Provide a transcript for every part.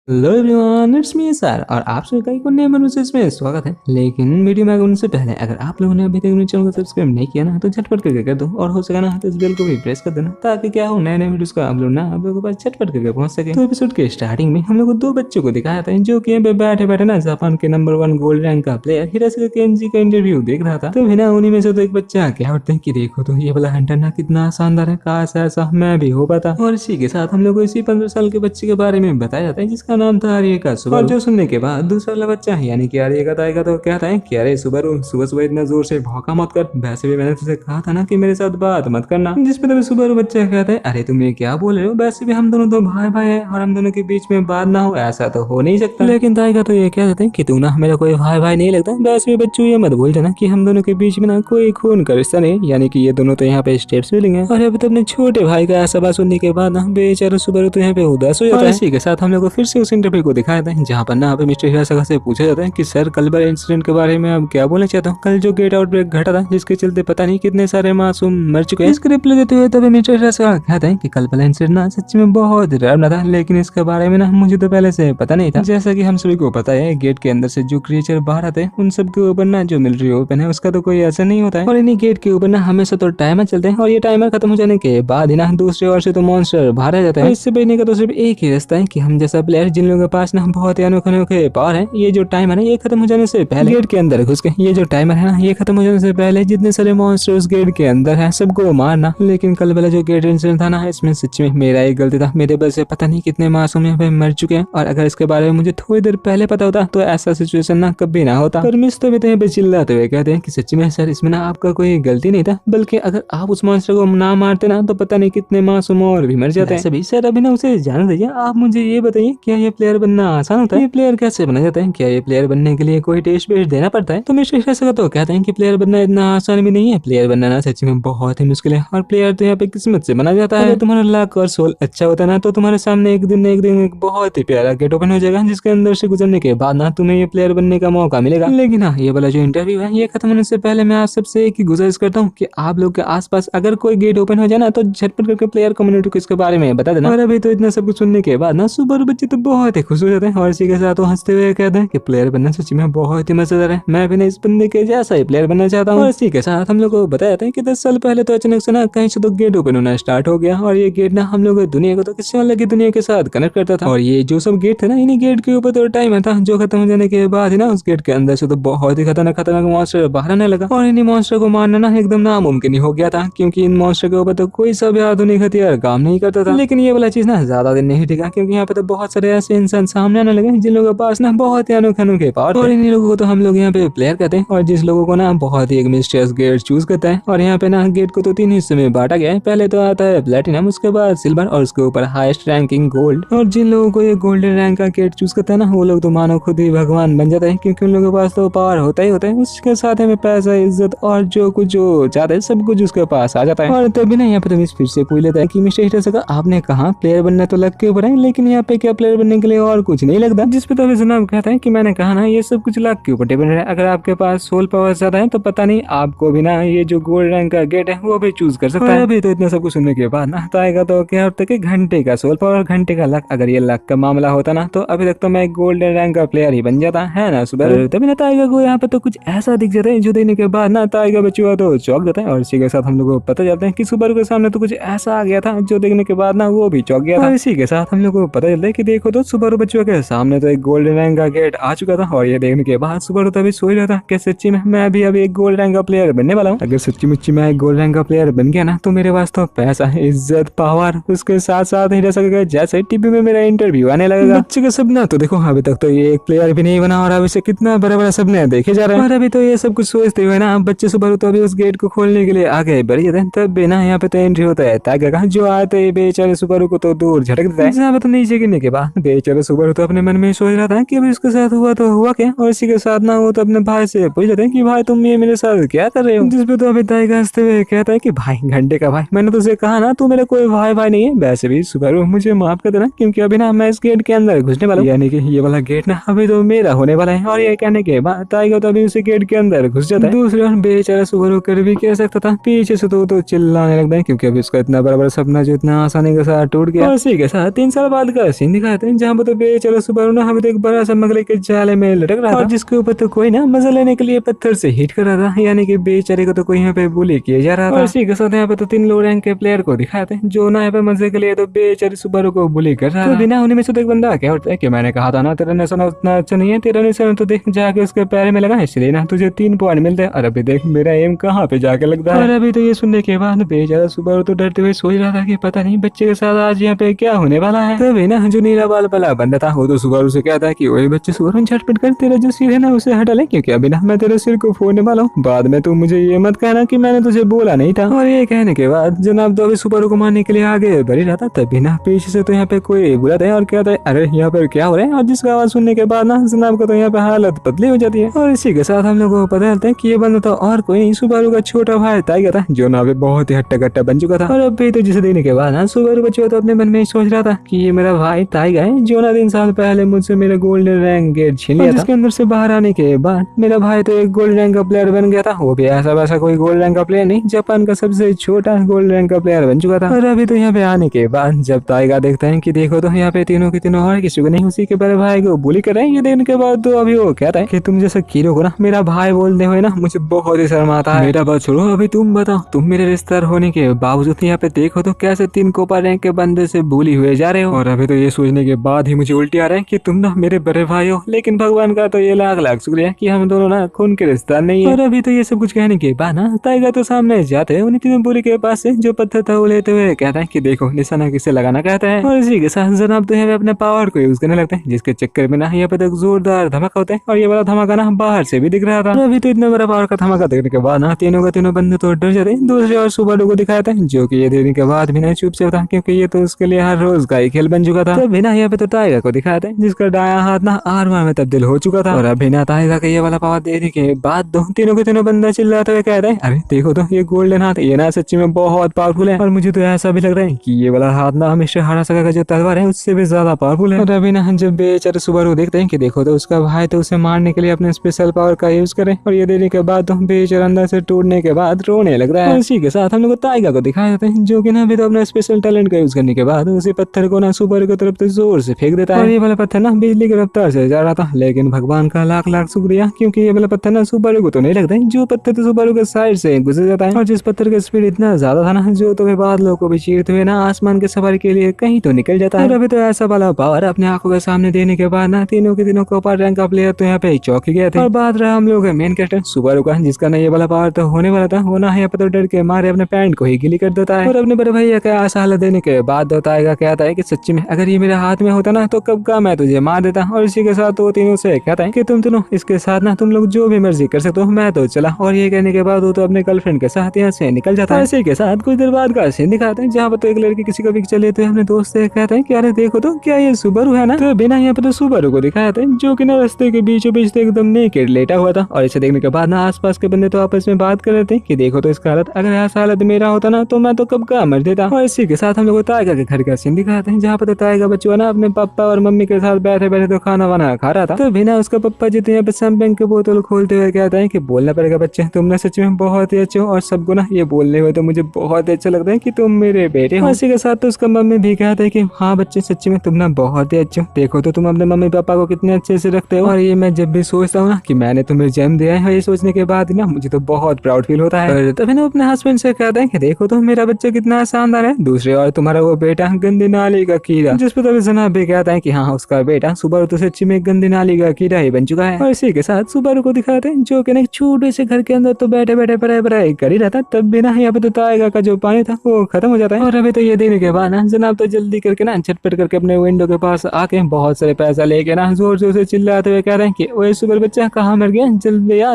Hello everyone, it's me sir और आप सभी का एक और नए मनुष्य में स्वागत है। लेकिन वीडियो में आगे उनसे पहले अगर आप लोगों ने अभी तक मेरे चैनल को सब्सक्राइब नहीं किया ना तो झटपट करके कर दो और हो सका ना तो इस बेल को भी प्रेस कर देना ताकि क्या हो नए नए वीडियोस का अपलोड ना आप लोगों के पास झटपट करके पहुंच सके। तो एपिसोड के स्टार्टिंग में हम लोग को दो बच्चों को दिखाया था जो कि यहाँ पे बैठे बैठे ना जापान के नंबर 1 गोल्ड रैंक का प्लेयर हिराशिका केंजी का इंटरव्यू देख रहा था। तो ना उन्हीं में से तो एक बच्चा क्या उठते हैं कि देखो तो ये वाला हंटर ना कितना शानदार है, काश ऐसा मैं भी हो पाता। और इसी के साथ हम लोग को इसी 15 साल के बच्चे के बारे में बताया जाता है जिसका नाम था आर्यका सुबह। और जो सुनने के बाद दूसरा वाला बच्चा यानी कि आर्यका आएगा तो कहता है कि अरे सुबह सुबह सुबह इतना जोर से भौंका मत कर, वैसे भी मैंने तुझे कहा था ना कि मेरे साथ बात मत करना। जिस पे तभी सुबह बच्चा कहता है अरे तुम ये क्या बोल रहे हो, वैसे भी हम दोनों तो भाई भाई है और हम दोनों के बीच में बात ना हो ऐसा तो हो नहीं सकता। लेकिन ताइगा तो ये कह देते हैं कि तू ना मेरा कोई भाई भाई नहीं लगता, वैसे भी बच्चों ये मत भूल जाना कि हम दोनों के बीच में ना कोई खून का रिश्ता नहीं, यानी कि ये दोनों तो यहाँ पे स्टेप सिबलिंग है। और अभी तो अपने छोटे भाई का ऐसा बात सुनने के बाद ना बेचारा सुबह तो यहाँ पे उदास हो जाता है। इसी के साथ हम लोग को फिर से उस इंटरव्यू को दिखाया था जहाँ पर ना मिस्टर हिराशिका से पूछा जाता है कि सर कल वाले इंसिडेंट के बारे में आप क्या बोलना चाहते हो, कल जो गेट आउटब्रेक घटा था जिसके चलते पता नहीं कितने सारे मासूम मर चुके हैं। इसके रिप्लाई देते हुए तभी मिस्टर हिराशिका कहते हैं कि कल वाला इंसिडेंट ना सच में बहुत डरावना था, लेकिन इसके बारे में ना मुझे तो पहले से पता नहीं था। जैसा कि हम सभी को पता है गेट के अंदर से जो क्रिएचर बाहर आते हैं उन सब के ऊपर ना जो मिलिट्री ओपन है उसका तो कोई असर नहीं होता है और इन्हीं गेट के ऊपर ना हमेशा तो टाइमर चलते हैं और ये टाइमर खत्म हो जाने के बाद ही ना दूसरी ओर से तो मॉन्स्टर बाहर आ जाता है। इससे बचने का तो सिर्फ एक ही रास्ता है कि हम जैसा प्लेयर जिन लोगों के पास ना बहुत ही अनोखे अनोखे पावर है, ये जो टाइमर है ये खत्म हो जाने से पहले गेट के अंदर घुस के ये जो टाइमर है ना ये खत्म हो जाने से पहले जितने सारे मॉन्स्टर उस गेट के अंदर है सबको मारना। लेकिन कल वाला जो गेट इंसिडेंट था ना इसमें सच में मेरा ही गलती था, मेरे वजह से पता नहीं कितने मासूम यहाँ पे मर चुके हैं और अगर इसके बारे में मुझे थोड़ी देर पहले पता होता तो ऐसा सिचुएशन ना कभी ना होता। पर मिस तो भी यहाँ पे चिल्लाते हुए कहते हैं कि सच में सर इसमें ना आपका कोई गलती नहीं था, बल्कि अगर आप उस मॉन्स्टर को ना मारते ना तो पता नहीं कितने मासूम और भी मर जाते हैं। सभी सर अभी ना उसे जान दीजिए, आप मुझे ये बताइए क्या ये प्लेयर बनना आसान होता है, ये प्लेयर कैसे बना जाता है, क्या ये प्लेयर बनने के लिए कोई टेस्ट वेस्ट देना पड़ता है। तो मिस्टर हिराशिका तो कहते हैं कि प्लेयर बनना इतना आसान भी नहीं है, प्लेयर बनना ना सच में बहुत ही मुश्किल है और प्लेयर तो यहाँ पे किस्मत से बना जाता है। अगर तुम्हारा लक और सोल अच्छा होता है ना तो तुम्हारे सामने एक दिन एक बहुत ही प्यारा गेट ओपन हो जाएगा जिसके अंदर से गुजरने के बाद ना तुम्हें ये प्लेयर बनने का मौका मिलेगा। लेकिन हाँ ये वाला जो इंटरव्यू है ये खत्म होने से पहले मैं आप सबसे एक ही गुजारिश करता हूँ कि आप लोग के आसपास अगर कोई गेट ओपन हो जाए ना तो झटपट करके प्लेयर कम्युनिटी को इसके बारे में बता देना। और अभी तो इतना सब कुछ सुनने के बाद ना सुबह बच्चे तो बहुत ही खुश हो जाते हैं और इसी के साथ वो हंसते हुए कहते हैं कि प्लेयर बनना सच में बहुत ही मजेदार है, मैं भी इस बंदे के जैसा ही प्लेयर बनना चाहता हूँ। और इसी के साथ हम लोग को बताया था कि 10 साल पहले तो अचानक से ना कहीं से तो गेट ओपन होना स्टार्ट हो गया और ये गेट ना हम लोग दुनिया को तो किसी अलग की दुनिया के साथ कनेक्ट करता था। और ये जो सब गेट थे ना इन्हीं गेट के ऊपर तो टाइम था जो खत्म हो जाने के बाद ही ना उस गेट के अंदर से तो बहुत ही खतरनाक मॉन्स्टर बाहर आने लगा और इन्हीं मॉन्स्टर को मारना ना एकदम नामुमकिन ही हो गया था क्योंकि इन मॉन्स्टर के ऊपर तो कोई सा भी आधुनिक हथियार काम नहीं करता था। लेकिन ये वाला चीज ना ज्यादा दिन नहीं टिका क्योंकि यहाँ पे तो बहुत सारे ऐसे इंसान सामने आने लगे जिन लोगों के पास ना बहुत ही अनोखे अनोखे पावर और इन्हीं लोगों को तो हम लोग यहाँ पे प्लेयर कहते हैं। और जिस लोगों को ना बहुत ही एक मिस्टीरियस गेट चूज करता है और यहाँ पे ना गेट को तो 3 हिस्से में बांटा गया है, पहले तो आता है प्लेटिनम, उसके बाद सिल्वर और उसके ऊपर हाईएस्ट रैंकिंग गोल्ड। और जिन लोगों को ये गोल्डन रैंक का गेट चूज करता है ना वो लोग तो मानो खुद ही भगवान बन जाते हैं क्योंकि उन लोगों के पास तो पावर होता ही होता है, उसके साथ में पैसा इज्जत और जो कुछ जो चाहते हैं सब कुछ उसके पास आ जाता है। और तभी ना यहाँ पे तो फिर से पूछ लेता है कि मिस्टर हिराशिका आपने कहा प्लेयर बनना तो लक के ऊपर है, लेकिन यहाँ पे क्या प्लेयर बनने के लिए और कुछ नहीं लगता। जिस पे तो जनाब कहता है कि मैंने कहा ना ये सब कुछ लक के ऊपर डिपेंड है, अगर आपके पास सोल पावर ज्यादा है तो पता नहीं आपको भी ना ये जो गोल्ड रैंक का गेट है वो भी चूज कर सकता है। अभी तो इतना सब कुछ सुनने के बाद ना आएगा तो क्या होता है कि घंटे का सोल पावर घंटे का लक, अगर ये लक का मामला होता ना तो अभी तक तो मैं गोल्डन रैंक का प्लेयर ही बन जाता है ना सुबह। तभी ना टाइगर को यहाँ पे तो कुछ ऐसा दिख जाता है जो देखने के बाद ना टाइगर बच्चों तो चौंक जाता है और इसी के साथ हम लोग को पता चलता है कि सुबह के सामने तो कुछ ऐसा आ गया था जो देखने के बाद ना वो भी चौंक गया था। और इसी के साथ हम लोग को पता चलता है कि देखो तो सुबह बच्चों के सामने तो एक गोल्डन रैंक का गेट आ चुका था और ये देखने के बाद सुबह तभी सोच रहा था कि सच्ची में मैं भी अभी एक गोल्ड रैंक का प्लेयर बनने वाला हूँ। अगर सच्ची मुच्ची मैं एक गोल्ड रैंक का प्लेयर बन गया ना तो मेरे पास तो पैसा इज्जत पावर उसके साथ साथ हिराशिका जैसे टीवी में मेरा इंटरव्यू आने लगेगा। बच्चे का सपना तो देखो अभी तक तो ये एक प्लेयर भी नहीं बना और अभी से कितना बड़ा बड़ा सपने देखे जा रहे हैं। और अभी तो ये सब कुछ सोचते हुए ना बच्चे सुबह तो अभी उस गेट को खोलने के लिए आगे बढ़ जाते हैं। तब भी ना यहाँ पे तो एंट्री होता है टाइगर का जो आते ही बेचारे सुबह को तो दूर झटक देता है। यहाँ पे तो नीचे गिरने के बाद बेचारे सुबह तो अपने मन में सोच रहा था कि अभी उसके साथ हुआ तो हुआ क्या। और इसी के साथ ना वो तो अपने भाई से पूछ जाते हैं कि भाई तुम ये मेरे साथ क्या कर रहे हो। जिसपे तो अभी टाइगर हंसते हुए कहता है कि भाई घंटे का भाई मैंने तुझे कहा ना तू मेरा कोई भाई भाई नहीं है, वैसे भी सुबह मुझे माफ कर देना क्योंकि अभी ना मैं इस गेट के अंदर घुसने वाला हूँ, यानी कि ये वाला गेट ना अभी तो मेरा होने वाला है। और ये कहने के बाद टाइगर तो अभी उसी गेट के अंदर घुस जाता है। दूसरी ओर बेचारा सुबह कर भी कह सकता था, पीछे से तो चिल्लाने लगता है क्योंकि अभी उसका इतना बड़ा बड़ा सपना जो इतना आसानी के साथ टूट गया। और इसी के साथ 3 साल बाद का सीन दिखाते हैं हैं जहाँ पर तो बेचारा सुबारू ना हमें तो एक बड़ा सा मगले के जाले में लटक रहा था और जिसके ऊपर तो कोई ना मजा लेने के लिए पत्थर से हिट कर रहा था, यानी कि बेचारे को तो कोई यहाँ पे बुली किया जा रहा था। इसी के साथ यहाँ पे तो 3 लो रैंक के प्लेयर को दिखाए थे जो ना यहाँ पे मजे के लिए तो बेचारे सुबारू को बुली कर रहा था। बिना उन्हीं में से तो एक बंदा क्या होता है कि मैंने कहा था ना तेरा निशान उतना अच्छा नहीं है, तेरा निशान तो देख जाके उसके पैर में लगा, इसलिए ना तुझे 3 पॉइंट मिलते हैं। और अभी देख मेरा एम कहाँ पे जाके लगता है। और अभी तो ये सुनने के बाद बेचारा सुबारू तो डरते हुए सोच रहा था कि पता नहीं बच्चे के साथ आज यहाँ पे क्या होने वाला है। तभी ना जो नीला बाल वाला बंदा था वो तो सुबारू से कहता है कि ओए बच्चे सुबारू झटपट कर तेरा जो सिर है ना उसे हटा ले, क्योंकि अभी ना मैं तेरे सिर को फोड़ने वाला हूँ। बाद में तू मुझे ये मत कहना कि मैंने तुझे बोला नहीं था। और ये कहने के बाद जनाब तो अभी सुबारू को मारने के लिए आगे बढ़ रहा था, तभी ना पीछे से तो यहाँ पे कोई बुलाता है और कहता है अरे यहाँ पर क्या हो रहा है। और जिसका आवाज सुनने के बाद ना जनाब को तो यहाँ पे हालत बदली हो जाती है। और इसी के साथ हम लोग को पता चलता है कि ये बंदा तो और कोई नहीं सुबारू का छोटा भाई टाइगर था जो ना अभी बहुत ही हट्टा कट्टा बन चुका था। और अभी तो जिसे देखने के बाद ना सुबारू बच्चों तो अपने मन में सोच रहा था कि ये मेरा भाई टाइगर है जो ना 3 साल पहले मुझसे मेरा गोल्डन रैंक गेट छीन लिया था। जिसके अंदर से बाहर आने के बाद मेरा भाई तो एक गोल्ड रैंक का प्लेयर बन गया था, वो भी ऐसा वैसा कोई गोल्ड रैंक का प्लेयर नहीं, जापान का सबसे छोटा गोल्ड रैंक का प्लेयर बन चुका था। और अभी तो यहाँ पे आने के बाद जब टाइगर देखता है कि देखो तो यहाँ पे तीनों के तीनों और किसी को नहीं उसी के बड़े भाई को बुली कर रहे हैं, ये देखने के बाद तो अभी वो कहता है कि तुम जैसा कीरो को ना मेरा भाई बोलते हुए ना मुझे बहुत ही शर्म आता है। मेरा बात छोड़ो, अभी तुम बताओ तुम मेरे रिश्तेदार होने के बावजूद यहाँ पे देखो तो कैसे 3 कोपा रैंक के बंदे से बुली हुए जा रहे हो। और अभी तो ये सोचने के बाद ही मुझे उल्टी आ रहा है कि तुम ना मेरे बड़े भाई हो, लेकिन भगवान का तो ये लाख लाख शुक्रिया कि हम दोनों ना खून के रिश्तेदार नहीं है। और अभी तो ये सब कुछ कहने के बाद ना टाइगर तो सामने जाते हैं उन्हीं तीनों बुली के पास से जो पत्थर था वो लेते हुए कहता है कि देखो निशाना किसे लगाना कहता है। और इसी के साथ जनाब तो यहाँ पे अपने पावर को यूज करने लगते हैं, जिसके चक्कर में ना यहाँ पे तो जोरदार धमाका होता है। और ये वाला धमाका ना बाहर से भी दिख रहा था। और अभी तो इतना बड़ा पावर का धमाका देखने के बाद ना तीनों का तीनों बंदे तो डर जाते हैं। दूसरे और सुबारू को दिखाया था जो कि ये देखने के बाद भी ना चुप से था, क्योंकि ये तो उसके लिए हर रोज का ही खेल बन चुका था। तभी ना यहाँ पे तो टाइगर को दिखाया था जिसका दायां हाथ ना आर्मर में तब्दील हो चुका था। और अभी ना टाइगर का ये वाला पावर देखने के बाद दो तीनों के तीनों बंदा चिल्लाते हुए कहता है अरे देखो तो ये गोल्डन हाथ ये ना सच्ची में बहुत पावरफुल है। और मुझे तो ऐसा भी लग रहा है कि ये वाला हाथ ना हमेशा हारासागा का जो तलवार है उससे भी ज्यादा पावरफुल है। और अभी ना जब बेचारे सुबारू देखते हैं कि देखो तो उसका भाई तो उसे मारने के लिए अपने स्पेशल पावर का यूज करे, और ये देने के बाद तो बेचारा अंदर से टूटने के बाद रोने लग रहा है। और इसी के साथ हम लोग टाइगर को दिखाया जाता है जो कि ना अभी तो अपना स्पेशल टैलेंट का यूज करने के बाद उसी पत्थर को ना सुबारू की तरफ से जोर से फेंक देता है। और ये वाला पत्थर ना बिजली की रफ्तार से जा रहा था, लेकिन भगवान का लाख लाख शुक्रिया क्योंकि ये वाला पत्थर ना सुबारू को तो नहीं लगता है, जो पत्थर तो सुबारू के साइड से गुजर जाता है। और जिस पत्थर का स्पीड इतना ज्यादा था ना जो तो बादलों को भी चीरते हुए ना आसमान के सफर के लिए कहीं तो निकल जाता है। और अभी तो ऐसा वाला पावर अपने आंखों के सामने देने के बाद ना तीनों के तीनों कॉपर रैंक का प्लेयर तो यहाँ पे चौंक गए थे। और बात रहा हम लोग मेन कैरेक्टर सुबारू का, जिसका ना ये वाला पावर तो होने वाला था, वो ना यहाँ पे तो डर के मारे अपने पैंट को ही गिली कर देता है। और अपने बड़े भैया का ऐसा हालत देने के बाद टाइगर कहता है कि सच्ची में अगर ये मेरे हाथ में होता ना तो कब का मैं तुझे मार देता। और इसी के साथ वो तीनों से कहता है कि तुम तीनों इसके साथ ना तुम लोग जो भी मर्जी कर सकते हो, मैं तो चला। और ये कहने के बाद वो तो अपने गर्लफ्रेंड के साथ यहाँ से निकल जाता है। इसी के साथ कुछ देर बाद का सीन दिखाते हैं जहाँ पर तो एक लड़की किसी को पिक्चर लेते हैं अपने दोस्त से कहते हैं कि अरे देखो तो क्या ये सुबारू है ना। तो बिना यहाँ पे तो सुबारू को दिखाया था जो कि ना रास्ते के बीचों बीच एकदम नेकेड लेटा हुआ था। और इसे देखने के बाद ना आसपास के बंदे तो आपस में बात कर रहे थे कि देखो तो इसका हालत, अगर ऐसा हालत मेरा होता ना तो मैं तो कब का मर देता। और इसी के साथ हम लोग टाइगर के घर का सीन दिखाते हैं जहाँ पर टाइगर बच्चों ना अपने पापा और मम्मी के साथ बैठे बैठे तो खाना वाना खा रहा था। तो बिना उसका पप्पा जितने यहाँ पे शैंपेन की बोतल खोलते हुए कहता है कि बोलना पड़ेगा बच्चे, तुम ना सच में बहुत ही अच्छे हो। और सबको ना ये बोलने हुए तो मुझे बहुत अच्छा लगता है कि तुम मेरे बेटे हो। इसी के साथ तो उसका मम्मी भी कहता है कि हाँ बच्चे सच्ची में तुम ना बहुत ही अच्छे हो, देखो तो तुम अपने मम्मी पापा को कितने अच्छे से रखते हो। और ये मैं जब भी सोचता हूँ ना कि मैंने तुम्हें जन्म दिया है, ये सोचने के बाद ना मुझे तो बहुत प्राउड फील होता है। तभी ना अपने हस्बैंड से कहते हैं कि देखो तो मेरा बच्चा कितना शानदार है। दूसरे और तुम्हारा वो बेटा गंदी नाली का कीड़ा, जिस पर तभी जनाब भी कहता है कि हाँ उसका बेटा सुबारू तो सच्ची में गंदी नाली का कीड़ा ही बन चुका है। और इसी के साथ सुबारू को दिखाते हैं जो कि ना छोटे से घर के अंदर तो बैठे बैठे पढ़ाई कर ही रहता, तब भी ना यहाँ पे तो टाइगर का जो पानी था वो खत्म हो जाता है। और अभी तो ये देखने के बाद ना जनाब तो जल्दी करके ना झटपट करके अपने विंडो के पास आके बहुत सारे पैसा लेके ना जोर जोर से चिल्लाते हुए कह रहे हैं कि ओए सुबर बच्चा कहाँ मर गया,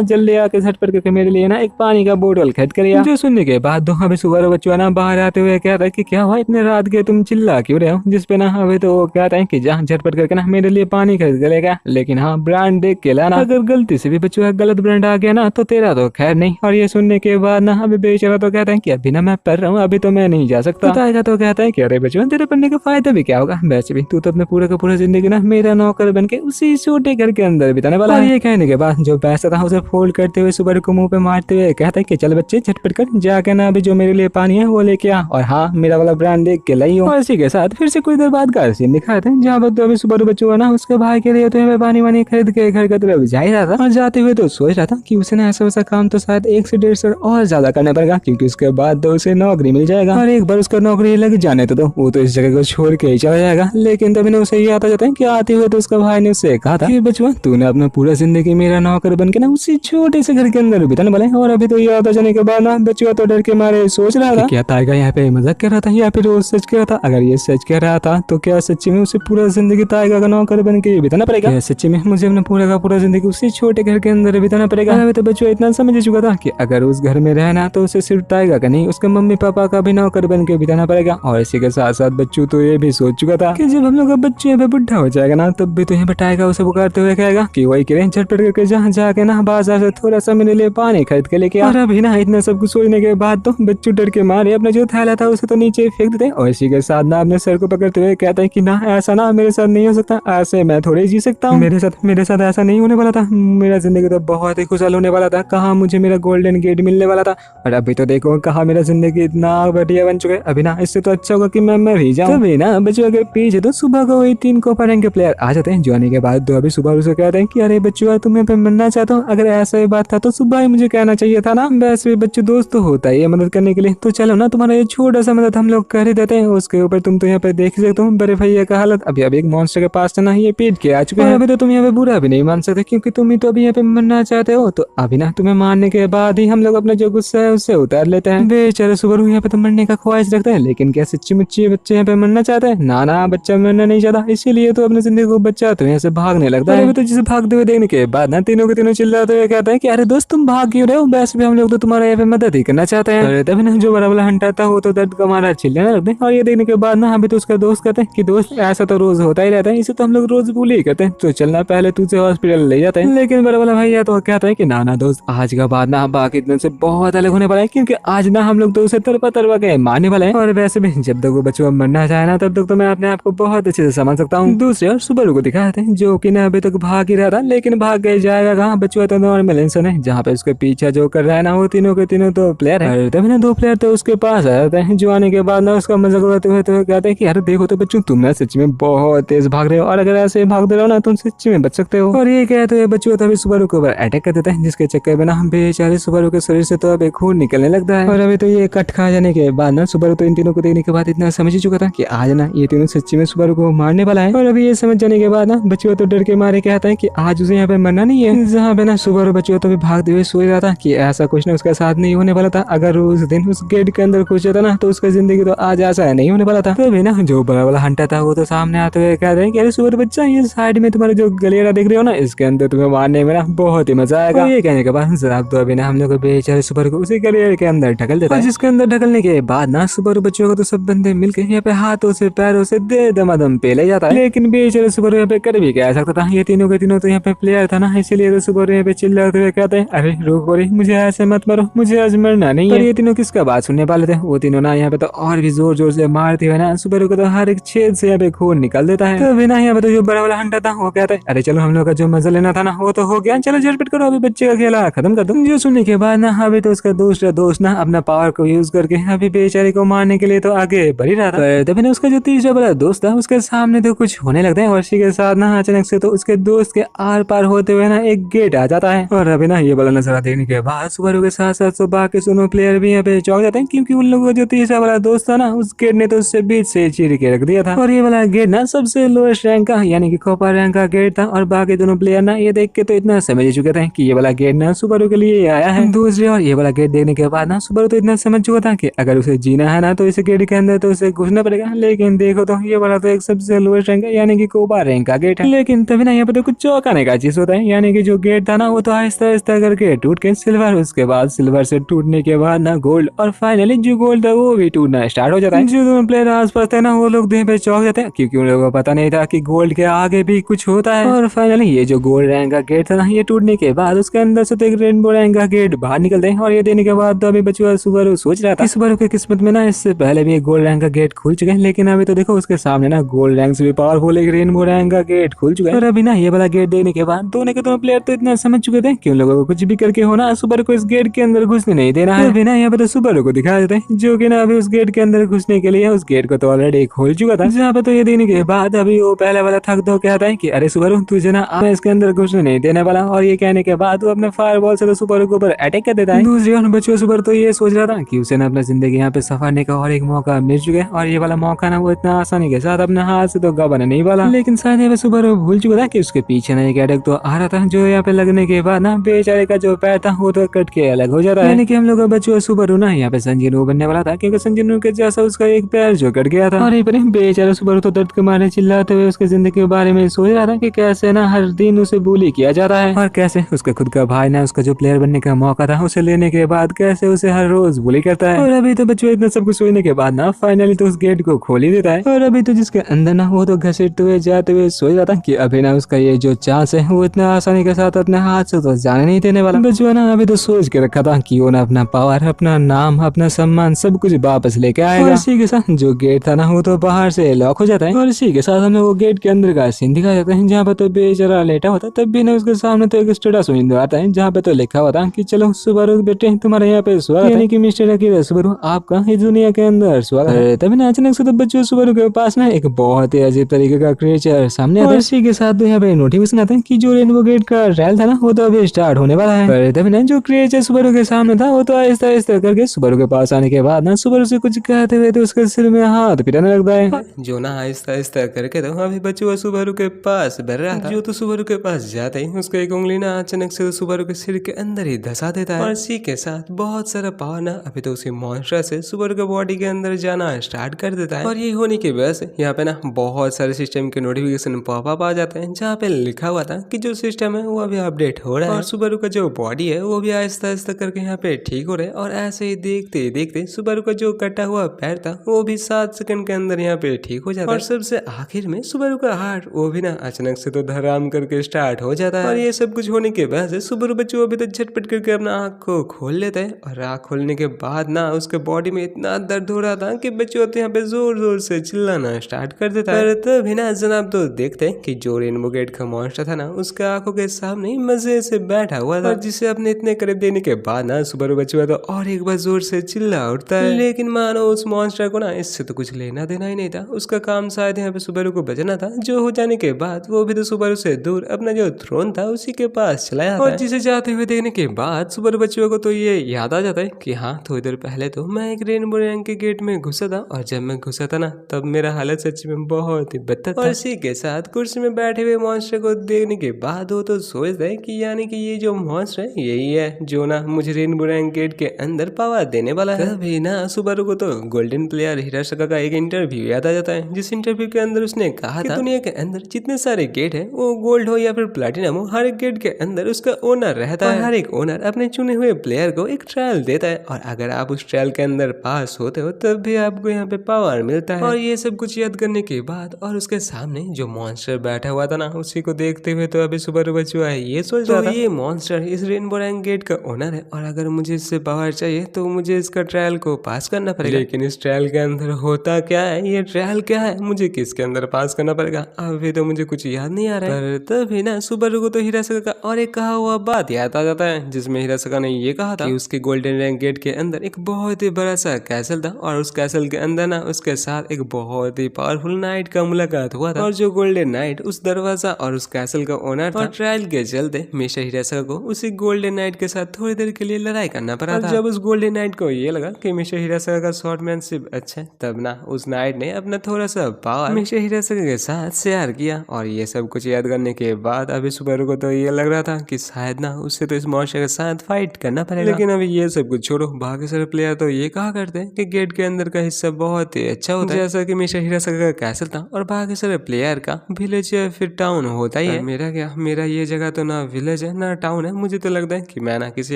जल्दी आके झटपट करके मेरे लिए ना एक पानी का बोतल खरीद कर आ। जो सुनने के बाद दो अभी सुबर बच्चा ना बाहर आते हुए कह रहा है कि क्या हुआ इतने रात के तुम चिल्ला क्यों रहे हो। जिसपे ना अभी तो वो कहता है कि जहाँ झटपट करके ना मेरे लिए पानी खरीद कर लेगा, लेकिन हाँ ब्रांड देख के लाना, अगर गलती से भी बच्चों गलत ब्रांड आ गया ना तो तेरा तो खैर नहीं। और ये सुनने के बाद ना अभी बेचारा तो कहता है कि अभी ना मैं पढ़ रहा हूँ, अभी तो मैं नहीं जा सकता। तो कहता है कि अरे बच्चों तेरे पढ़ने का फायदा भी क्या होगा, वैसे भी तू तो अपने पूरे का पूरा जिंदगी ना मेरा नौकर बन के उसी छोटे घर के अंदर बिताने वाला है। ये कहने के बाद जो पैसा था उसे फोल्ड करते हुए सुबारू को मुंह पे मारते हुए कहता है कि चल बच्चे झटपट कर जाके ना अभी जो मेरे लिए पानी है वो लेके आ, और हाँ मेरा वाला ब्रांड देख के लाई हो। और इसी के साथ फिर से कुछ देर बाद का सीन दिखा दिखाए थे, जहाँ पर तो अभी सुबारू बच्चों ना उसके भाई के लिए तो यहाँ पे पानी वानी खरीद के घर की तरफ जा ही रहा था और जाते हुए तो सोच रहा था कि उसे ना ऐसा वैसा काम तो शायद 1 से 1.5 साल और ज्यादा करना पड़ेगा, क्योंकि उसके बाद तो उसे नौकरी मिल जाएगा और एक बार उसका नौकरी लग जाने तो वो तो इस जगह को छोड़ के ही चला जाएगा। लेकिन तभी ना उसे ये आता जाता है कि आते हुए तो उसका भाई ने उससे कहा था कि बचवा तूने अपना पूरा जिंदगी मेरा नौकर बन के ना उसी छोटे से घर के अंदर बिताने वाला है, और अभी तो ये आता जाने के बाद ना बचवा तो डर के मारे सोच रहा था क्या टाइगर यहाँ पे मजाक कर रहा था या फिर वो सच कह रहा था। अगर ये सच कह रहा था तो क्या सच्ची में उसे पूरा जिंदगी टाइगर का नौकर बन के बिताना पड़ेगा? क्या सच्ची में मुझे अपना पूरा का पूरा जिंदगी उसी छोटे घर के अंदर बिताना पड़ेगा? अभी तो बचवा इतना समझ चुका था कि अगर उस घर में रहना तो उसे सिर्फ टाइगर का नहीं उसके मम्मी पापा का भी नौकर बन के बिताना पड़ेगा। और इसी के साथ साथ बच्चू तो ये भी सोच चुका था कि जब हम लोग का बच्चू यहाँ पे बुढ़ा हो जाएगा ना तब भी तो यहाँ पे टाइगर उसे पुकारते हुए कहेगा कि वही करें झटपट करके जहाँ जाके ना बाजार से थोड़ा सा मेरे लिए पानी खरीद के लेके। और अभी ना इतना सब कुछ सोचने के बाद तो बच्चू डर के मारे अपना जो थैला था उसे तो नीचे फेंक देते और इसी के साथ ना अपने सर को पकड़ते हुए कहता है कि ना ऐसा ना मेरे साथ नहीं हो सकता, ऐसे मैं थोड़े जी सकता हूँ, मेरे साथ ऐसा नहीं होने वाला था, मेरा जिंदगी तो बहुत ही खुशहाल होने वाला था, कहाँ मुझे मेरा गोल्डन गेट मिलने वाला था और अभी तो देखो कहाँ मेरा जिंदगी इतना बढ़िया बन चुका है। अभी ना इससे तो अच्छा होगा कि मैं मर ही जाऊँ। तभी ना बच्चों अगर पीछे तो सुबह को वही 3 कोपा रैंक के प्लेयर आ जाते हैं, जो आने के बाद तो अभी सुबह उसे कहते हैं कि अरे बच्चों तुम्हें पे मरना चाहता हूँ, अगर ऐसा ही बात था तो सुबह ही मुझे कहना चाहिए था ना, वैसे भी बच्चों दोस्त तो होता है मदद करने के लिए, तो चलो ना तुम्हारा ये छोटा सा मदद हम लोग कर ही देते हैं। उसके ऊपर तुम तो यहाँ पे देख सकते हो बड़े भैया का हालत, अभी एक मॉन्स्टर के पास ना ये पीट के आ चुके हैं, अभी तो तुम यहाँ पे बुरा भी नहीं मान सकते क्योंकि तुम ही तो अभी यहाँ पे मरना चाहते हो। तो अभी ना तुम्हें मारने के बाद ही हम लोग अपना जो गुस्सा है उससे उतार लेते हैं। बेचारे सुबह यहाँ पे तो मरने का ख्वाहिश रखते हैं, लेकिन क्या सच्ची मुच्ची बच्चे यहाँ पे मरना चाहते हैं? ना बच्चा मरना नहीं चाहता, इसीलिए तो अपनी जिंदगी को बच्चा तो यहाँ से भागने लगता है। अभी तो जिसे भागते हुए देखने के बाद ना तीनों के तीनों चिल्लाते हुए कहते हैं कि अरे दोस्त तुम भाग क्यों रहे हो, वैसे भी हम लोग तो तुम्हारा यहाँ पे मदद ही करना चाहते हैं। तभी ना जो बड़ा वाला हंटर था वो तो दर्द का मारा चिल्लाने लगते हैं और ये देखने के बाद ना अभी तो उसका दोस्त कहते हैं कि दोस्त ऐसा तो रोज होता ही रहता है, इसे तो हम लोग रोज भूल ही करते हैं, तो चलना पहले तुझे हॉस्पिटल ले जाते हैं। लेकिन बड़ा वाला भैया तो कहता है कि ना दोस्त आज का बाद ना बाकी दिन से बहुत अलग होने वाला है, क्योंकि आज ना हम लोग तो उसे तरपा के मारने वाले हैं और वैसे भी जब तक वो बच्चों मरना चाहे ना तब तक तो मैं अपने आप को बहुत अच्छे से समझ सकता हूँ। दूसरे और सुबह को दिखाते हैं जो कि ना अभी तक भाग ही रहा था, लेकिन भाग गए जाएगा कहाँ, बच्चों तो नॉर्मल इंसान है, जहाँ पे उसके पीछे जो कर रहा है ना वो तीनों के तीनों तो प्लेयर है। तभी ना 2 प्लेयर तो उसके पास आ जाते हैं, जो आने के बाद ना उसका मजाक उड़ाते हुए तो कहते हैं कि यार देखो तो बच्चों तुम ना सच में बहुत तेज भाग रहे हो और अगर ऐसे भागते रहो ना तुम सच्ची में बच सकते हो। और ये कहते हुए बच्चों तभी सुबह के ऊपर अटैक कर देता है, जिसके चक्कर में ना बेचारे सुबह के शरीर से तो अब खून निकलने लगता है। और अभी तो ये कट खा जाने के बाद ना सुबह तो इन तीनों को देखने के बाद इतना समझ ही चुका था कि आज ना ये तीनों सच्ची में सुबह को मारने वाला है। और अभी ये समझ जाने के बाद ना बच्चों तो डर के मारे कहता है कि आज उसे यहाँ पे मरना नहीं है, जहाँ पे ना सुबह बच्चों तो भी भागते हुए सोच रहा था कि ऐसा कुछ ना उसका साथ नहीं होने वाला था, अगर उस दिन उस गेट के अंदर घुस जाता ना तो उसका जिंदगी तो आज ऐसा नहीं होने वाला था। तभी ना जो बड़ा वाला हंटर था वो तो सामने आते हुए कह रहे हैं कि अरे सुबह बच्चा ये साइड में तुम्हारा जो गलियारा देख रहे हो ना इसके अंदर तुम्हें मारने में ना बहुत ही मजा आएगा। ये कहने के बाद जनाब तो अभी ना हम लोग बेचारे सुबह को उसी गलियारे के अंदर ढकल देता है, जिसके अंदर ढकलने के बाद ना सुबह बच्चों को तो सब बंदे मिलके यहाँ पे हाथों से पैरों से दे दमादम पे ले जाता है। लेकिन बेचारे सुबह यहाँ पे कर भी क्या सकता था, ये तीनों के तीनों तो यहाँ पे प्लेयर था ना, इसलिए तो सुबह यहाँ पे चिल्लाते हुए कहते हैं अरे रुको रे मुझे ऐसे मत मारो, मुझे आज मरना नहीं है। ये तीनों किसका बात सुनने वाले थे, वो तीनों ना यहाँ पे तो और भी जोर जोर से मारते हुए ना सुबह को तो हर एक छेद से यहाँ पे खून निकल देता है। तो बिना यहाँ पे तो जो बड़ा वाला हंटर था वो कहता है अरे चलो हम लोग का जो मजा लेना था ना वो तो हो गया, चलो झटपट करो अभी बच्चे का खेला खत्म कर दो। जो सुनने के बाद ना अभी तो उसका दूसरा दोस्त ना अपना पावर को यूज करके अभी बेचारे को मारने के लिए तो आगे बढ़ ही रहा था। तभी ना उसका जो तीसरा बड़ा दोस्त था उसके सामने तो कुछ होने लगता है और इसी के साथ ना अचानक से तो उसके दोस्त के आर पार होते हुए ना एक गेट आ जाता है। और अभी ना ये वाला नजारा देखने के बाद सुबह के साथ साथ तो बाकी सुनो प्लेयर भी यहाँ पे चौंक जाते हैं, क्योंकि उन लोगों का जो तीसरा वाला दोस्त था ना उस गेट ने तो उससे बीच से चीर के रख दिया था। और ये वाला गेट ना सबसे लोएस्ट रैंक का यानी कि कॉपर रैंक का गेट था और बाकी दोनों प्लेयर ना ये देख के तो इतना समझ चुके थे कि ये वाला गेट ना सुबारू के लिए आया है। दूसरी और ये वाला गेट देखने के बाद ना सुबारू तो इतना समझ चुका था कि अगर उसे जीना है ना तो इस गेट के अंदर तो उसे घुसना पड़ेगा। लेकिन देखो तो ये वाला तो एक सबसे लोएस्ट रैंक है यानी कि कॉपर रैंक का गेट है। लेकिन तभी ना यहाँ पे तो कुछ चौंकाने का चीज होता है, यानी कि जो गेट था ना वो तो आहिस्ता आहिस्ता करके टूट के सिल्वर, उसके बाद सिल्वर से टूटने के बाद ना गोल्ड और फाइनली जो गोल्ड था वो भी टूटना स्टार्ट हो जाता है। जो दोनों प्लेयर आसपास थे ना वो लोग देह पे चौंक जाते हैं, क्योंकि उन लोगों को पता नहीं था कि गोल्ड के आगे भी कुछ होता है। और फाइनली ये जो गोल्ड रैंक का गेट था ना ये टूटने के बाद उसके अंदर से तो एक रेनबो रैंक का गेट बाहर निकलते हैं। और ये देने के बाद तो अभी बचुआ सुबारू सोच रहा था सुबारू की किस्मत में ना इससे पहले भी एक गोल्ड रैंक का गेट खुल चुके हैं, लेकिन अभी तो देखो उसके सामने ना गोल्ड रैंक से भी पावरफुल एक रेनबो रैंक का गेट खुल चुका है। और अभी ना ये वाला गेट देखने के बाद दोनों के दोनों प्लेयर तो इतना समझ चुके थे कि उन लोगों को कुछ भी करके होना सुबारू को इस गेट के अंदर घुसने नहीं देना है। अभी ना यहाँ पे तो सुबारू को दिखा देते हैं जो कि ना अभी उस गेट के अंदर घुसने के लिए उस गेट को तो ऑलरेडी खोल चुका था, जहाँ पे तो ये देखने के बाद अभी वो पहले वाला थक दो कहता है कि अरे सुबरू तुझे ना मैं इसके अंदर कुछ नहीं देने वाला, और ये कहने के बाद वो अपने फायर बॉल से तो सुबरू के ऊपर अटैक कर देता है। दूसरी ओर बच्चों सुबरू तो ये सोच रहा था कि उसे ना अपना जिंदगी यहाँ पे सफरने का और एक मौका मिल चुका है, और ये वाला मौका ना वो इतना आसानी के साथ अपने हाथ से तो गवाना नहीं वाला। लेकिन शायद यहाँ पे सुबरू भूल चुका था कि उसके पीछे ना एक अटैक तो आ रहा था, जो यहाँ पे लगने के बाद ना बेचारे का जो पैर था वो तो कट के अलग हो जाता है। यानी कि हम लोग का बच्चों सुबरू ना यहाँ पे संजीनू बनने वाला था, क्योंकि संजीनू के जैसा उसका एक पैर जो कट गया था। और ये पर बेचारा सुबरू तो दर्द के मारे चिल्लाते हुए उसके जिंदगी के बारे में सोच रहा था कि कैसे ना हर दिन उसे बुली किया जा रहा है, और कैसे उसका खुद का भाई ना उसका जो प्लेयर बनने का मौका था उसे लेने के बाद कैसे उसे हर रोज बुली करता है। और अभी तो बच्चों इतना सब कुछ सोचने के बाद ना फाइनली तो उस गेट को खोल ही देता है, और अभी तो जिसके अंदर ना वो तो घसीटते हुए जाते हुए सोच रहा था कि अभी ना उसका ये जो चांस है वो इतना आसानी के साथ अपने हाथ से तो जाने नहीं देने वाला। बच्चों ना अभी तो सोच के रखा था कि वो ना अपना पावर, अपना नाम, अपना सम्मान सब कुछ वापस लेके आएगा। और इसी के साथ जो गेट था ना वो तो बाहर से लॉक हो जाता है, और इसी के साथ हमें वो गेट के अंदर का सीन दिखा जाता है, जहाँ पे तो बेचारा लेटा होता है। तब भी ना उसके सामने तो एक स्टेटस विंडो आता है, जहाँ पे तो लिखा हुआ था कि चलो सुबरू बेटे तुम्हारे यहाँ पे स्वागत है, यानी कि मिस्टर अकीरा सुबरू आपका इस दुनिया के अंदर स्वागत है। तभी ना अचानक से तो बच्चों सुबरू के पास ना एक बहुत ही अजीब तरीके का क्रिएचर सामने आता है। इसी के साथ तो यहाँ पे नोटिफिकेशन आता है कि जो रेनबो गेट का ट्रायल था ना वो तो अभी स्टार्ट होने वाला है। पर तभी ना जो क्रिएचर सुबरू के सामने था वो तो आहिस्ता आहिस्ता करके सुबरू के पास आने के बाद ना सुबरू से कुछ कहते हुए तो उसके सिर में हाथ पिटाने लगता है। जो ना आहिस्ता आहिस्ता करके तो अभी बच्चों सुबरू के पास बढ़ रहा था, जो तो सुबरू के पास जाते ही उसका एक उंगली ना अचानक से सुबरू के सिर के अंदर ही धसा देता है, और इसी के साथ बहुत सारा पावर ना अभी तो उसी मॉन्स्टर से सुबरू के बॉडी के अंदर जाना स्टार्ट कर देता है। और ये होने की वजह से यहाँ पे ना बहुत सारे सिस्टम के नोटिफिकेशन पॉपअप आ जाते हैं, जहाँ पे लिखा हुआ था कि जो सिस्टम है वो अभी अपडेट हो रहा है, और सुबरू का जो बॉडी है वो भी आहिस्ता आहिस्ता करके यहाँ पे ठीक हो रहा है। और ऐसे ही देखते देखते सुबरू का जो कटा हुआ पैर था वो भी 7 सेकंड के अंदर यहाँ पे ठीक हो जाता है। और सबसे आखिर में सुबरू का हार्ट वो भी ना अचानक से तो धड़ाम करके स्टार्ट हो जाता है। और ये सब कुछ होने के बाद से सुबरू बच्चों अभी तक झटपट करके अपना आँख को खोल लेता है, और आँख खोलने के बाद ना उसके बॉडी में इतना दर्द हो रहा था कि बच्चों तो यहाँ पे जोर जोर से चिल्लाना स्टार्ट कर देता है। पर तभी ना जनाब तो देखते हैं कि जो रेनबो गेट का मॉन्स्टर था ना उसके आंखों के सामने मजे से बैठा हुआ था, और जिसे अपने इतने करीब देने के बाद ना सुबरू बच्चों तो और एक बार जोर से चिल्ला उठता है। लेकिन मानो उस मॉन्स्टर को ना इससे तो कुछ लेना देना ही नहीं था, उसका काम शायद यहाँ पे सुबरू को बचना था, जो हो जाने के बाद वो भी तो सुबरू से दूर अपना जो थ्रोन था उसी के पास चला जाता है। और जिसे जाते हुए देखने के बाद सुबरू बच्चों को तो ये याद आ जाता है कि हाँ थोड़ी देर पहले तो मैं एक रेनबो रंग के गेट में घुसा था, और जब मैं घुसा था ना तब मेरा हालत सच में बहुत ही बदतर था। और इसी के साथ कुर्सी में बैठे हुए मॉन्स्टर को देखने के बाद वो तो सोचता है कि यानी कि ये जो मॉन्स्टर है यही है जो ना मुझे रेनबो रंग गेट के अंदर पावर देने वाला है। तभी ना सुबरू को तो गोल्डन प्लेयर हिराशिका का एक इंटरव्यू याद आ जाता है, जिस इंटरव्यू के अंदर उसने कहा था दुनिया के अंदर जितने सारे गेट है वो गोल्ड हो या फिर प्लेटिनम हो, हर एक गेट के अंदर उसका ओनर रहता है। हर एक ओनर अपने चुने हुए प्लेयर को एक ट्रायल देता है, और अगर आप उस ट्रायल के अंदर पास होते हो तब भी आपको यहाँ पे पावर मिलता है। और ये सब कुछ याद करने के बाद और उसके सामने जो मॉन्स्टर बैठा हुआ था ना उसी को देखते हुए तो अभी सुबरू बच्चों है ये सोच रहा था ये मॉन्स्टर इस रेनबो रंग गेट का ओनर है, और अगर मुझे इससे पावर चाहिए तो मुझे इसका ट्रायल को पास करना पड़ेगा। लेकिन इस ट्रायल के अंदर होता क्या है, ये ट्रायल क्या है, मुझे किसके अंदर पास करना पड़ेगा, अभी तो मुझे कुछ याद नहीं आ रहा है। पर तभी ना सुबरू को तो हिराशिका का और एक कहा हुआ बात याद आ जाता है, जिसमें हिराशिका ने ये कहा था कि उसके गोल्डन रंग गेट के अंदर एक बहुत ही बड़ा सा कैसल था, और उस कैसल के अंदर ना उसके साथ एक बहुत ही पावरफुल नाइट का मुलाकात हुआ था, और जो गोल्डन नाइट उस दरवाजा और उस कैसल का ओनर था। और ट्रायल के चलते मिस्टर हिराशिका को उसी गोल्डन नाइट के साथ थोड़ी देर के लिए लड़ाई करना पड़ा था। जब उस गोल्डन नाइट को ये लगा कि मिस्टर हिराशिका का शॉर्टमैनशिप अच्छा है, तब ना उस नाइट ने अपना थोड़ा सा पावर मिस्टर हिराशिका के साथ शेयर किया। और ये सब कुछ याद करने के बाद अभी सुबरू को तो ये लग रहा था कि शायद ना उससे तो इस मॉन्स्टर के साथ फाइट करना पड़ेगा। लेकिन अभी ये सब कुछ छोड़ो, बाकी सारे प्लेयर तो ये कहा करते हैं कि गेट के अंदर का हिस्सा बहुत ही अच्छा होता है, जैसा कि मिस्टर हिराशिका का कैसल था, और बाकी सारे प्लेयर का विलेज या फिर टाउन होता ही है। मेरा क्या, मेरा ये जगह तो ना विलेज है ना टाउन है, मुझे तो लगता है कि मैं ना किसी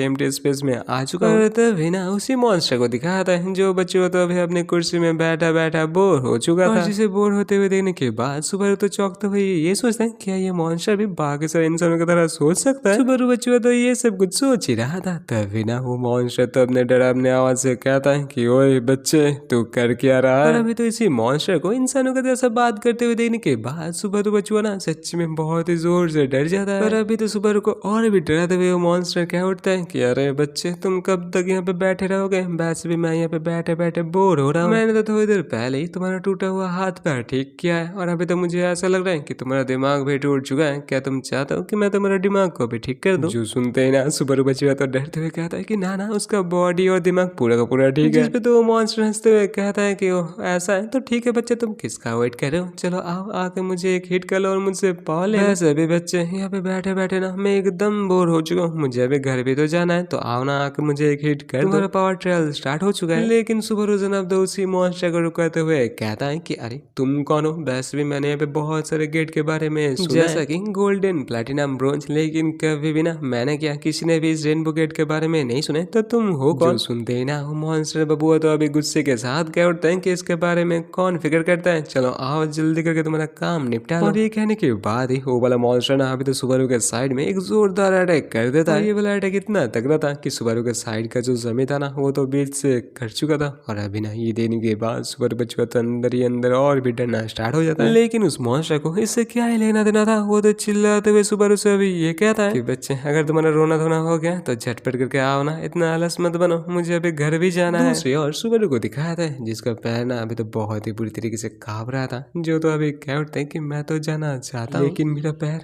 एम्प्टी स्पेस में आ चुका हूँ। तभी ना उसी मॉन्स्टर को दिखाया था जो बच्चों तो अभी अपनी कुर्सी में बैठा बैठा बोर हो चुका था, जिसे बोर होते हुए देखने के बाद सुबरू तो चौंकते हुए ये सोचते हैं क्या ये मॉन्स्टर भी बाकी सारे इंसानों की तरह सोच सकता है। सुबरू बच्चों तो ये सब कुछ सोच ही रहा था, तभी ना वो मॉन्स्टर तो अपने डरावने आवाज से कहता है कि ओए बच्चे तू कर क्या रहा है। और अभी तो इसी मॉन्स्टर को इंसानों के जैसा बात करते हुए देखने के बाद सुबरू बच्चों ना सच में बहुत ही जोर से डर जाता है। पर अभी तो सुबरू को और भी डराते हुए वो मॉन्स्टर कह उठता है कि अरे बच्चे तुम कब तक यहाँ पे बैठे रहोगे, वैसे भी मैं यहाँ पे बैठे बैठे बोर हो रहा हूँ। मैंने तो थोड़ी देर पहले ही तुम्हारा टूटा हुआ हाथ हाथ पैर ठीक किया है और अभी तो मुझे ऐसा लग रहा है कि तुम्हारा दिमाग भी टूट चुका है। क्या तुम चाहते हो कि मैं तुम्हारा दिमाग को भी ठीक कर दूं? जो सुनते ही ना सुबारू बचुआ तो डरते हुए कहता है कि ना ना, उसका बॉडी और दिमाग पूरा का पूरा ठीक है। जिस पे तो वो मॉन्स्टर हंसते हुए कहता है कि ओह ऐसा है तो ठीक है बच्चे, तुम किसका वेट कर रहे हो, चलो आओ आके मुझे एक हिट कर लो और मुझसे पावर ले लो। वैसे अभी बच्चे यहाँ पे बैठे बैठे ना मैं एकदम बोर हो चुका हूँ, मुझे अभी घर भी तो जाना है, तो आओ ना आके मुझे एक हिट कर दो। तुम्हारा पावर ट्रायल स्टार्ट हो चुका है। लेकिन सुबारू जनाब उसी मॉन्स्टर को रुकाते हुए कहता है कि अरे तुम कौन हो? वैसे भी मैंने यहाँ पे बहुत सारे गेट के बारे में सुना जैसा कि गोल्डन, प्लैटिनम, ब्रोंज, लेकिन कभी भी ना मैंने क्या किसी ने भी इस रेनबो गेट के बारे में नहीं सुने, तो तुम हो कौन? जो सुनते ही ना वो मॉन्स्टर बबुआ तो अभी गुस्से के साथ कह उठते हैं कि इसके बारे में कौन फिक्र करता है, चलो आओ जल्दी करके तुम्हारा काम निपटा लो। और ये कहने के बाद ही वो वाला मॉन्स्टर ना अभी तो सुबारू के साइड में एक जोरदार अटैक कर देता है। ये वाला अटैक इतना तगड़ा था कि सुबारू के साइड का जो जमीन था ना वो तो बीच से कट चुका था। और अभी ना ये देने के बाद सुबारू बचुआ तो अंदर ही अंदर और भी डरना स्टार्ट हो जाता है। लेकिन उस मॉन्स्टर को इससे क्या ही लेना देना था, वो तो चिल्लाते हुए सुबारू से अभी ये कहता है कि बच्चे अगर तुम्हारा रोना धोना हो गया तो झटपट करके आओ ना, इतना आलस मत बनो, मुझे अभी घर भी जाना है। दूसरी ओर सुबारू को दिखाया था जिसका पैर ना अभी तो बहुत ही बुरी तरीके से कांप रहा था, जो तो अभी कह उठते हैं कि मैं तो जाना चाहता हूँ लेकिन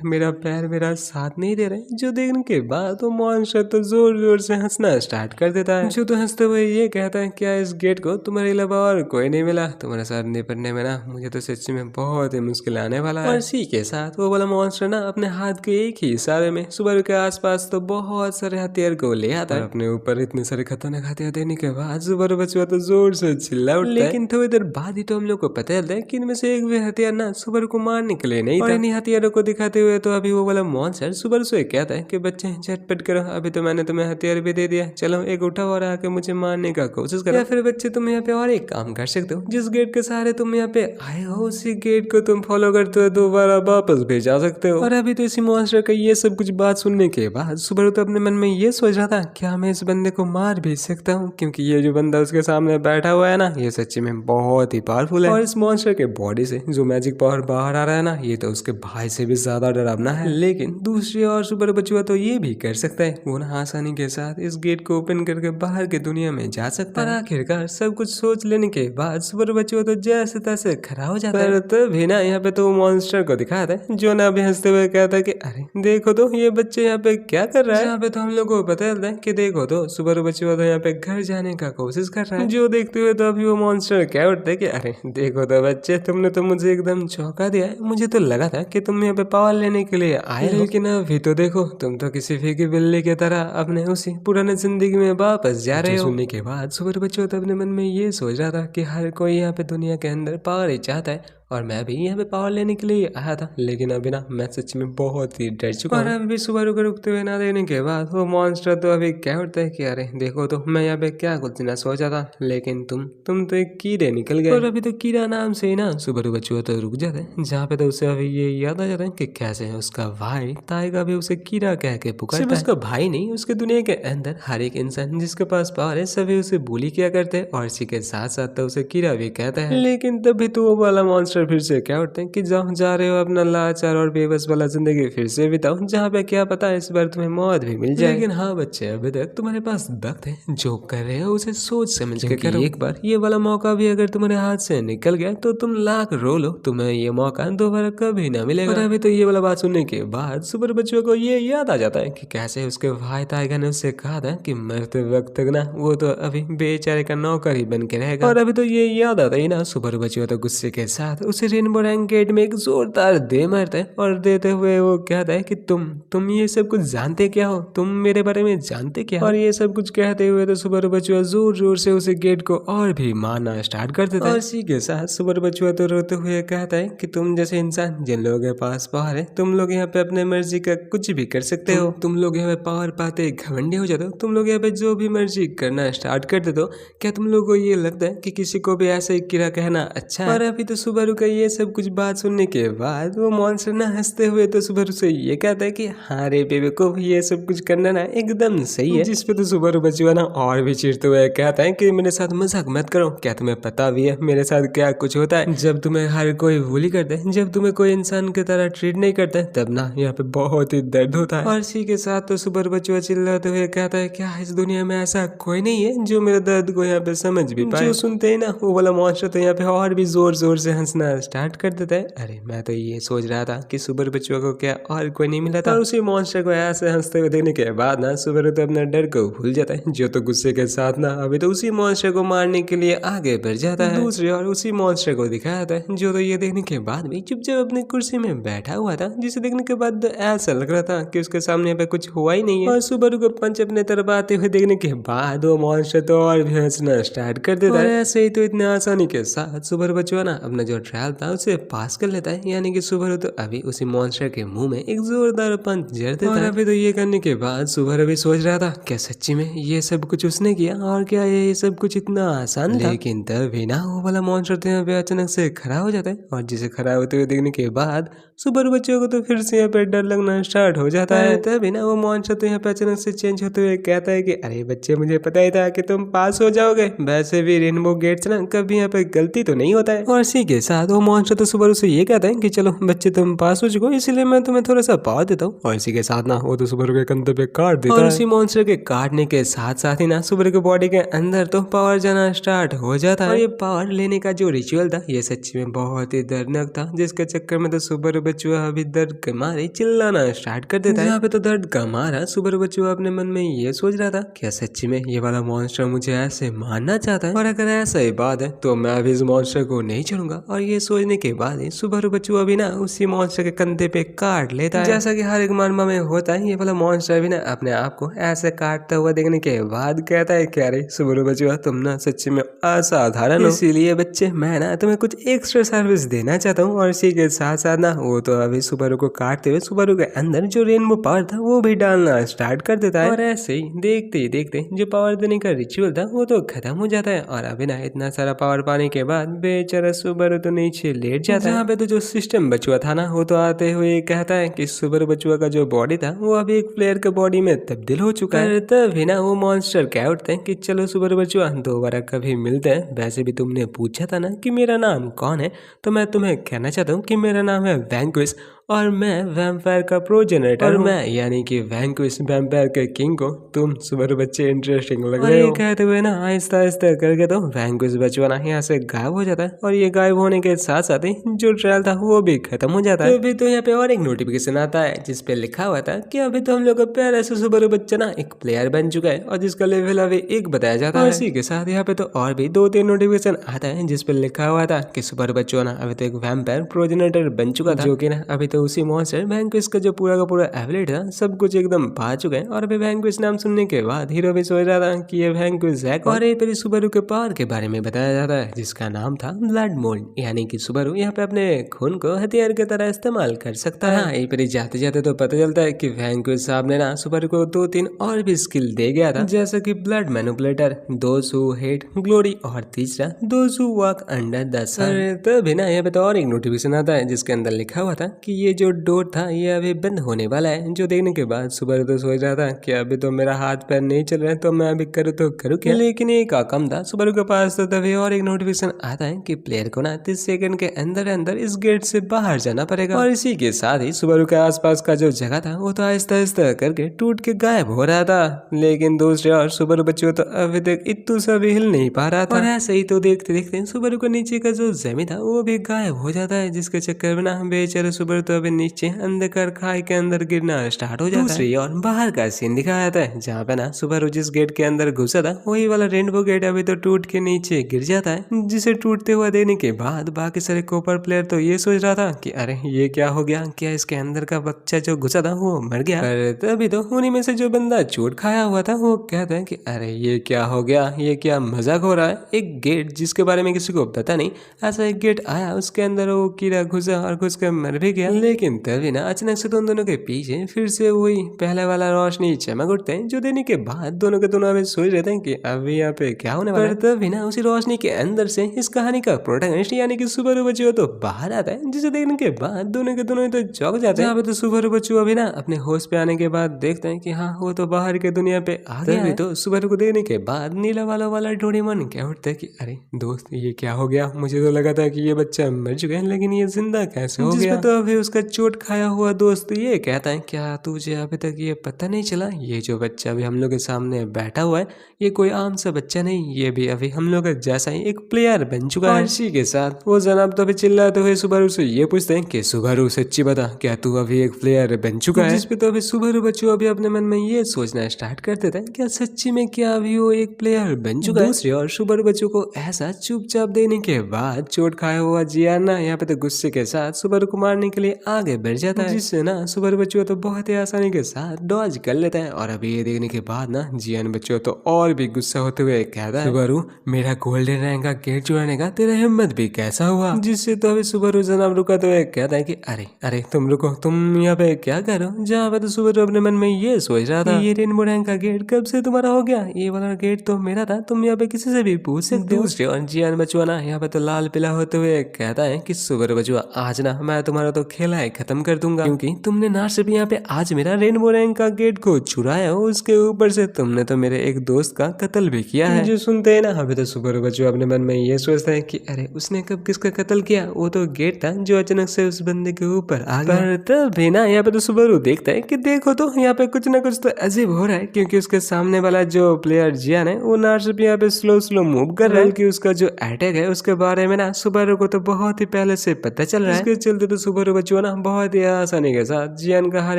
मेरा पैर मेरा साथ नहीं दे रहे। जो देखने के बाद वो मॉन्स्टर तो जोर जोर से हंसना स्टार्ट कर देता है, जो तो हंसते हुए ये कहता है क्या इस गेट को तुम्हारे अलावा और कोई नहीं मिला? तुम्हारे साथ निपटने में ना मुझे तो सच्ची में बहुत ही मुश्किल आने वाला है। और इसी के साथ वो वाला मॉन्स्टर ना अपने हाथ के एक ही इशारे में सुबारू के आसपास तो बहुत सारे हथियार को ले आता है। अपने ऊपर इतने सारे खतरनाक हथियार देने के बाद सुबारू बचुआ तो जोर से चिल्ला उठता है। लेकिन थोड़ी देर बाद ही तो हम लोग को पता चलता है कि इनमें से एक भी हथियार ना सुबारू को मारने के लिए नहीं था। इन्हीं हथियारों को दिखाते हुए तो अभी वो वाला मॉन्स्टर सुबारू से कहता है कि बच्चे झटपट करो, अभी तो मैंने तुम्हें हथियार भी दे दिया, चलो एक उठाओ और आके मुझे मारने का कोशिश करो। या फिर बच्चे तुम यहाँ पे और एक काम कर सकते हो, जिस गेट के सहारे तुम यहाँ पे आए हो उसी गेट को तुम फॉलो करते हुए दोबारा वापस भी जा सकते हो। और अभी तो इसी मॉन्स्टर का ये सब कुछ बात सुनने के बाद सुबारू तो अपने मन में ये सोच रहा था क्या मैं इस बंदे को मार भी सकता हूँ, क्योंकि ये जो बंदा उसके सामने बैठा हुआ है ना ये सच्ची में बहुत ही पावरफुल है। और इस मॉन्स्टर के बॉडी से जो मैजिक पावर बाहर आ रहा है ना ये तो उसके भाई से भी ज्यादा डरावना है। लेकिन दूसरी ओर सुबारू बचुआ तो ये भी कर सकता है, वो ना आसानी के साथ इस गेट को ओपन करके बाहर की दुनिया में जा सकता है। आखिरकार सब कुछ सोच लेने के बाद सुबारू बचुआ तो जैसे तैसे खड़ा हो जाता है। तभी ना यहाँ पे तो मॉन्स्टर को दिखाता है जो ना अभी हंसते हुए कहता है कि अरे देखो तो ये बच्चे यहाँ पे क्या कर रहा है। यहाँ पे तो हम लोग को पता चलता है कि देखो तो सुबारू बचुआ तो यहाँ पे घर जाने का कोशिश कर रहा है। जो देखते हुए तो अभी वो मॉन्स्टर क्या उठते है कि अरे देखो तो बच्चे तुमने तो मुझे एकदम चौंका दिया है, मुझे तो लगा था कि तुम यहाँ पे पावर लेने के लिए आए, लेकिन अभी तो देखो तुम तो किसी फीकी बिल्ली की तरह अपने उसी पुराने जिंदगी में वापस जा रहे हो। सुनने के बाद सुबारू बचुआ तो अपने मन में ये सोच रहा था कि हर कोई यहाँ पे दुनिया के अंदर पावर ही चाहता है और मैं भी यहाँ पे पावर लेने के लिए आया था, लेकिन अभी ना मैं सच में बहुत ही डर चुका हूँ। और अभी सुबारू को रुकते हुए ना देने के बाद वो मॉन्स्टर तो अभी क्या उठता है कि अरे देखो तो मैं यहाँ पे क्या कुछ ना सोचा था, लेकिन तुम तो एक कीड़े निकल गए। और अभी तो कीड़ा नाम से ही ना सुबारू बचुआ तो रुक जाता है, जहाँ पे तो उसे अभी ये याद आ जाता है कि कैसे उसका भाई टाइगर भी उसे कीड़ा कह के पुकारता है। उसका भाई नहीं, उसके दुनिया के अंदर हर एक इंसान जिसके पास पावर है सभी उसे bully किया करते हैं और इसी के साथ साथ तो उसे कीड़ा भी कहता है। लेकिन तभी तो वो वाला मॉन्स्टर फिर से क्या उठते हैं कि जहाँ जा रहे हो अपना लाचार और बेबस वाला जिंदगी फिर से बिताओ, जहाँ पे क्या पता इस बार तुम्हें मौत भी मिल जाए। लेकिन हाँ बच्चे अभी तक तुम्हारे पास वक्त है, जो कर रहे हो उसे सोच समझ के करो। एक बार ये वाला मौका भी अगर तुम्हारे हाथ से निकल गया तो तुम लाख रो लो, तुम्हें ये मौका दोबारा कभी ना मिलेगा। और अभी तो ये वाला बात सुनने के बाद सुबारू बच्चों को ये याद आ जाता है कि कैसे उसके भाई टाइगर ने उससे कहा था कि मरते वक्त तक ना वो तो अभी बेचारे का नौकर ही बन के रहेगा। और अभी तो ये याद आता ही ना सुबारू बच्चों तो गुस्से के साथ उसे रेनबो रैंक गेट में एक जोरदार दे मारता है और देते हुए वो कहता है कि तुम ये सब कुछ जानते क्या हो, तुम मेरे बारे में जानते क्या हो। और ये सब कुछ कहते हुए तो सुबारू बचुआ जोर जोर से उसे गेट को और भी मारना स्टार्ट कर देता है। और इसी के साथ सुबारू बचुआ तो रोते हुए कहता है कि तुम जैसे इंसान जिन लोगों के पास पावर है तुम लोग यहाँ पे अपने मर्जी का कुछ भी कर सकते हो, तुम लोग यहाँ पे पावर पाते घमंडी हो जाते हो, तुम लोग यहाँ पे जो भी मर्जी करना स्टार्ट कर देते हो। क्या तुम लोगों को ये लगता है कि किसी को भी ऐसे ही कीड़ा कहना अच्छा है। और अभी तो सुबारू का ये सब कुछ बात सुनने के बाद वो मॉन्स्टर ना हंसते हुए तो सुबारू से ये कहता है कि हाँ रे बेवकूफ ये सब कुछ करना ना एकदम सही है। जिस पे तो सुबारू बचुआ ना और भी चिढ़ते हुए कहता है कि मेरे साथ मजाक मत करो, क्या तुम्हें पता भी है मेरे साथ क्या कुछ होता है जब तुम्हें हर कोई bully करता है, जब तुम्हें कोई इंसान की तरह ट्रीट नहीं करता है तब ना यहाँ पे बहुत ही दर्द होता है। और इसी के साथ तो सुबारू बचुआ चिल्लाते हुए कहता है क्या इस दुनिया में ऐसा कोई नहीं है जो मेरे दर्द को यहाँ पे समझ भी पाए। जो सुनते ही ना वो वाला मॉन्स्टर तो यहाँ पे और भी जोर जोर से हंसना करना स्टार्ट कर देता है। अरे मैं तो ये सोच रहा था कि सुबह बच्चों को क्या और कोई नहीं मिला था। और उसी मॉन्स्टर को ऐसे हंसते हुए देखने के बाद ना सुबह तो अपने डर को भूल जाता है, जो तो गुस्से के साथ ना अभी तो उसी मॉन्स्टर को मारने के लिए आगे बढ़ जाता है। दूसरी ओर उसी मॉन्स्टर को दिखाया था, जो तो ये देखने के बाद भी चुपचाप अपनी कुर्सी में बैठा हुआ था, जिसे देखने के बाद ऐसा लग रहा था कि उसके सामने पे कुछ हुआ ही नहीं है। और सुबह को पंच अपने तरफ आते हुए देखने के बाद वो मॉन्स्टर तो और भी हंसना स्टार्ट कर देता है। ऐसे ही तो इतने आसानी के साथ सुबह बचवा ना अपना जो ट्रायल था उसे पास कर लेता है, यानी कि सुबह तो अभी उसी मॉन्स्टर के मुंह में एक जोरदार पंच जड़ देता है। अभी तो ये करने के बाद सुबह भी सोच रहा था क्या सच्ची में ये सब कुछ उसने किया, और क्या ये सब कुछ इतना आसान था। लेकिन तभी ना वो वाला मॉन्स्टर तो यहाँ पे अचानक से खड़ा हो जाता है, और जिसे खड़ा होते हुए देखने के बाद सुपर बच्चों को तो फिर से यहाँ पे डर लगना स्टार्ट हो जाता है। तभी ना वो मॉन्स्टर तो यहाँ पे अचानक से चेंज होते हुए कहता है कि अरे बच्चे, मुझे पता ही था कि तुम पास हो जाओगे, वैसे भी रेनबो गेट्स ना कभी यहाँ पे गलती तो नहीं होता है। और इसी के साथ वो मॉन्स्टर तो सुबह से ये कहता है कि चलो बच्चे तुम पास हो चुको, इसलिए मैं तुम्हें थोड़ा सा पावर देता हूँ। और इसी के साथ ना वो तो सुबह के कंधे पे काट देता है। और उसी मॉन्स्टर के काटने के साथ साथ ही ना सुबह के बॉडी के अंदर तो पावर जाना स्टार्ट हो जाता है। और ये पावर लेने का जो रिचुअल था ये सच्ची में बहुत ही दर्दनाक था, जिसके चक्कर में तो सुबह बच्चुआ अभी दर्द के मारे चिल्लाना स्टार्ट कर देता है। यहाँ पे तो दर्द का मारा सुबह बच्चुआ अपने मन में ये सोच रहा था क्या सच्ची में ये वाला मॉन्स्टर मुझे ऐसे मारना चाहता है, और अगर ऐसा ही बात है तो मैं अभी इस मॉन्स्टर को नहीं छोड़ूंगा। और ये सोचने के बाद ही सुबह बच्चुआ भी ना उसी मॉन्स्टर के कंधे पे काट लेता है। जैसा कि हर एक मानवा में होता है, ये वाला मॉन्स्टर भी ना अपने आप को ऐसे काटता हुआ देखने के बाद कहता है क्या रे सुबह बच्चुआ, तुम ना सच्ची में असाधारण हो, इसीलिए बच्चे मैं ना तुम्हें कुछ एक्स्ट्रा सर्विस देना चाहता हूँ। और इसी के साथ साथ ना वो तो अभी सुबह को काटते हुए सुबह के अंदर जो रेनबो पावर था वो भी डालना स्टार्ट कर देता है। और ऐसे ही देखते ही देखते जो पावर देने का रिचुअल था वो तो खत्म हो जाता है। और अभी ना इतना सारा पावर पाने के बाद बेचारा सुबह तो नीचे लेट जाता है। जहाँ पे तो जो सिस्टम बचुआ था ना वो तो आते हुए कहता है कि सुबह बचुआ का जो बॉडी था वो अभी एक प्लेयर के बॉडी में तब्दील हो चुका है। तभी ना वो मॉन्स्टर कह उठते हैं कि चलो सुबह बचुआ दोबारा कभी मिलते हैं, वैसे भी तुमने पूछा था ना कि मेरा नाम कौन है, तो मैं तुम्हें कहना चाहता हूँ कि मेरा नाम है वैंक्विस, और मैं वैम्पायर का प्रोजेनेटर, और मैं यानी कि वैंक्विस वैम्पायर के किंग को तुम सुबह बच्चे इंटरेस्टिंग लग रहे हो। कहते हुए ना आहिस्ता आहिस्ता करके तो वैंक्विस बचवा ना यहाँ से गायब हो जाता है। और ये गायब होने के साथ साथ ही जो ट्रायल था वो भी खत्म हो जाता है। तो अभी तो यहाँ पे और एक नोटिफिकेशन आता है जिसपे लिखा हुआ था कि अभी तो हम लोग का प्यारा से सुबह बच्चा ना एक प्लेयर बन चुका है, और जिसका लेवल अभी 1 बताया जाता है। इसी के साथ यहाँ पे तो और भी 2-3 नोटिफिकेशन आता है जिसपे लिखा हुआ था कि सुपर बच्चों ना अभी तो एक वैम्पायर प्रोजेनेटर बन चुका था, जो कि ना अभी तो उसी मॉन्स्टर वैंक्विस का जो पूरा का पूरा एबिलिटी था सब कुछ एकदम पा चुके हैं। और अभी वैंक्विस नाम सुनने के बाद हीरो भी सोच रहा था कि ये वैंक्विस है। और ये फिर सुबारू के पावर के बारे में बताया जाता है जिसका नाम था ब्लड मोल्ड, यानी कि सुबारू यहाँ पे अपने खून को हथियार की तरह इस्तेमाल कर सकता है। ये फिर जाते जाते तो पता चलता है कि वैंक्विस साहब ने ना सुबारू को 2-3 और भी स्किल दे गया था, जैसे कि blood manipulator, those who hate glory, और तीसरा those who walk under the sun. तभी ना यहाँ पे तो और एक नोटिफिकेशन आता है जिसके अंदर लिखा हुआ था कि ये जो डोर था ये अभी बंद होने वाला है, जो देखने के बाद सुबह तो सोच रहा था कि अभी तो मेरा हाथ पैर नहीं चल रहा है, तो मैं अभी करूँ तो करूँ क्या। लेकिन एक कम था सुबह के पास, तो तभी और एक नोटिफिकेशन आता है कि प्लेयर को ना 30 सेकंड के अंदर अंदर इस गेट से बाहर जाना पड़ेगा। और इसी के साथ ही सुबह के आसपास का जो जगह था वो तो आहिस्ता आहिस्ता करके टूट के गायब हो रहा था। लेकिन दूसरे और सुबह बच्चों तो अभी तक इतू सा भी हिल नहीं पा रहा था। और ऐसे ही तो देखते देखते सुबह को नीचे का जो जमीन था वो भी गायब हो जाता है, जिसके चक्कर में ना बेचारे सुबह तो अभी नीचे अंधकार खाई के अंदर गिरना स्टार्ट हो जाता है। दूसरी और बाहर का सीन दिखाया जाता है जहाँ पे ना सुबह जिस गेट के अंदर घुसा था वही वाला रेनबो गेट अभी तो टूट के नीचे गिर जाता है, जिसे टूटते हुआ देने के बाद बाकी सारे कोपर प्लेयर तो ये सोच रहा था कि अरे ये क्या हो गया, क्या इसके अंदर का बच्चा जो घुसा था वो मर गया। पर तभी तो उन्हीं में से जो बंदा चोट खाया हुआ था वो कहता है कि अरे ये क्या हो गया, ये क्या मजाक हो रहा है। एक गेट जिसके बारे में किसी को पता नहीं, ऐसा एक गेट आया, उसके अंदर वो कीड़ा घुसा और घुस कर मर भी गया। लेकिन तभी ना अचानक से तो उन दोनों के पीछे फिर से वही पहले वाला रोशनी चमक उठते हैं, जो देने के बाद दोनों के दोनों अभी सोच रहते हैं कि अभी यहाँ पे क्या होने वाला है। तभी ना उसी रोशनी के अंदर से इस कहानी का प्रोटैगनिस्ट यानी कि सुबह बच्चों तो बाहर आता है, जिसे देखने के बाद दोनों के दोनों तो चौंक जाते हैं। यहाँ पे तो सुबह बच्चों अभी ना अपने होश पे आने के बाद देखते हैं कि हाँ वो तो बाहर के दुनिया पे आ गया है। तो सुबह को देखने के बाद नीला वाला डोरेमोन क्या उठता है कि अरे दोस्त ये क्या हो गया, मुझे तो लगा था कि ये बच्चा मर चुका है लेकिन ये जिंदा कैसे हो गया। तो अभी उसका चोट खाया हुआ दोस्त ये कहता है, क्या तुझे अभी तक ये पता नहीं चला, ये जो बच्चा अभी हम लोग के सामने बैठा हुआ है ये कोई आम सा बच्चा नहीं, ये भी अभी हम लोग जैसा ही एक प्लेयर बन चुका है। इसी के साथ वो जनाब तो अभी चिल्लाते हुए सुबारू से ये पूछते हैं कि सुबारू सच्ची बता, क्या तू अभी एक प्लेयर बन चुका है? जिसपे तो अभी सुबारू बच्चों अभी अपने मन में ये सोचना स्टार्ट कर देते हैं, क्या सच्ची में क्या अभी वो एक प्लेयर बन चुका है? दूसरी और सुबारू बच्चों को ऐसा चुपचाप देने के बाद चोट खाया हुआ जियान ना यहाँ पे तो गुस्से के साथ सुबारू को मारने के लिए आगे बढ़ जाता है, जिससे ना सुबारू बच्चों तो बहुत ही आसानी के साथ डॉज कर लेता है। और अभी ये देखने के बाद ना जियान बच्चों तो और भी गुस्सा होते हुए कहता है, सुबारू मेरा गोल्डन रैंक का गेट चुराने का तेरा हिम्मत भी कैसा हुआ? जिससे तो अभी सुबारू जनाब रुकाते हुए कहता है कि अरे अरे तुम रुको, तुम यहाँ पे क्या कर रहे हो? जहाँ पे तो सुबारू अपने मन में ये सोच रहा था, ये रेनबो रैंक का गेट कब से तुम्हारा हो गया, ये वाला गेट तो मेरा था, तुम यहाँ पे किसी से भी पूछ सकते हो। दूसरे और जियान बचुआ ना यहाँ पे तो लाल पीला होते हुए कहता है कि सुबारू बचुआ आज ना मैं तुम्हारा तो खेला है खत्म कर दूंगा, क्योंकि तुमने ना सिर्फ यहाँ पे आज मेरा रेनबो रैंक का गेट को चुराया हो, उसके ऊपर से तुमने तो मेरे एक दोस्त का कत्ल भी किया है। जो सुनते हैं ना अभी तो सुबारू बचुआ अपने मन में ये सोचता है कि अरे उसने कब किसका कत्ल किया, वो तो गेट था जो अचानक से उस बंदे के ऊपर आ गया। पर तभी ना यहाँ पे तो सुबारू देखता है कि देखो तो यहाँ पे कुछ ना कुछ तो अजीब हो रहा है, क्योंकि उसके सामने वाला जो प्लेयर जियान है वो ना सिर्फ यहाँ पे स्लो स्लो मूव कर रहा है, बल्कि उसका जो अटैक है उसके बारे में ना सुबारू को तो बहुत ही पहले से पता चल रहा है। इसके चलते तो सुबारू बचुआ ना बहुत ही आसानी के साथ जियान का हर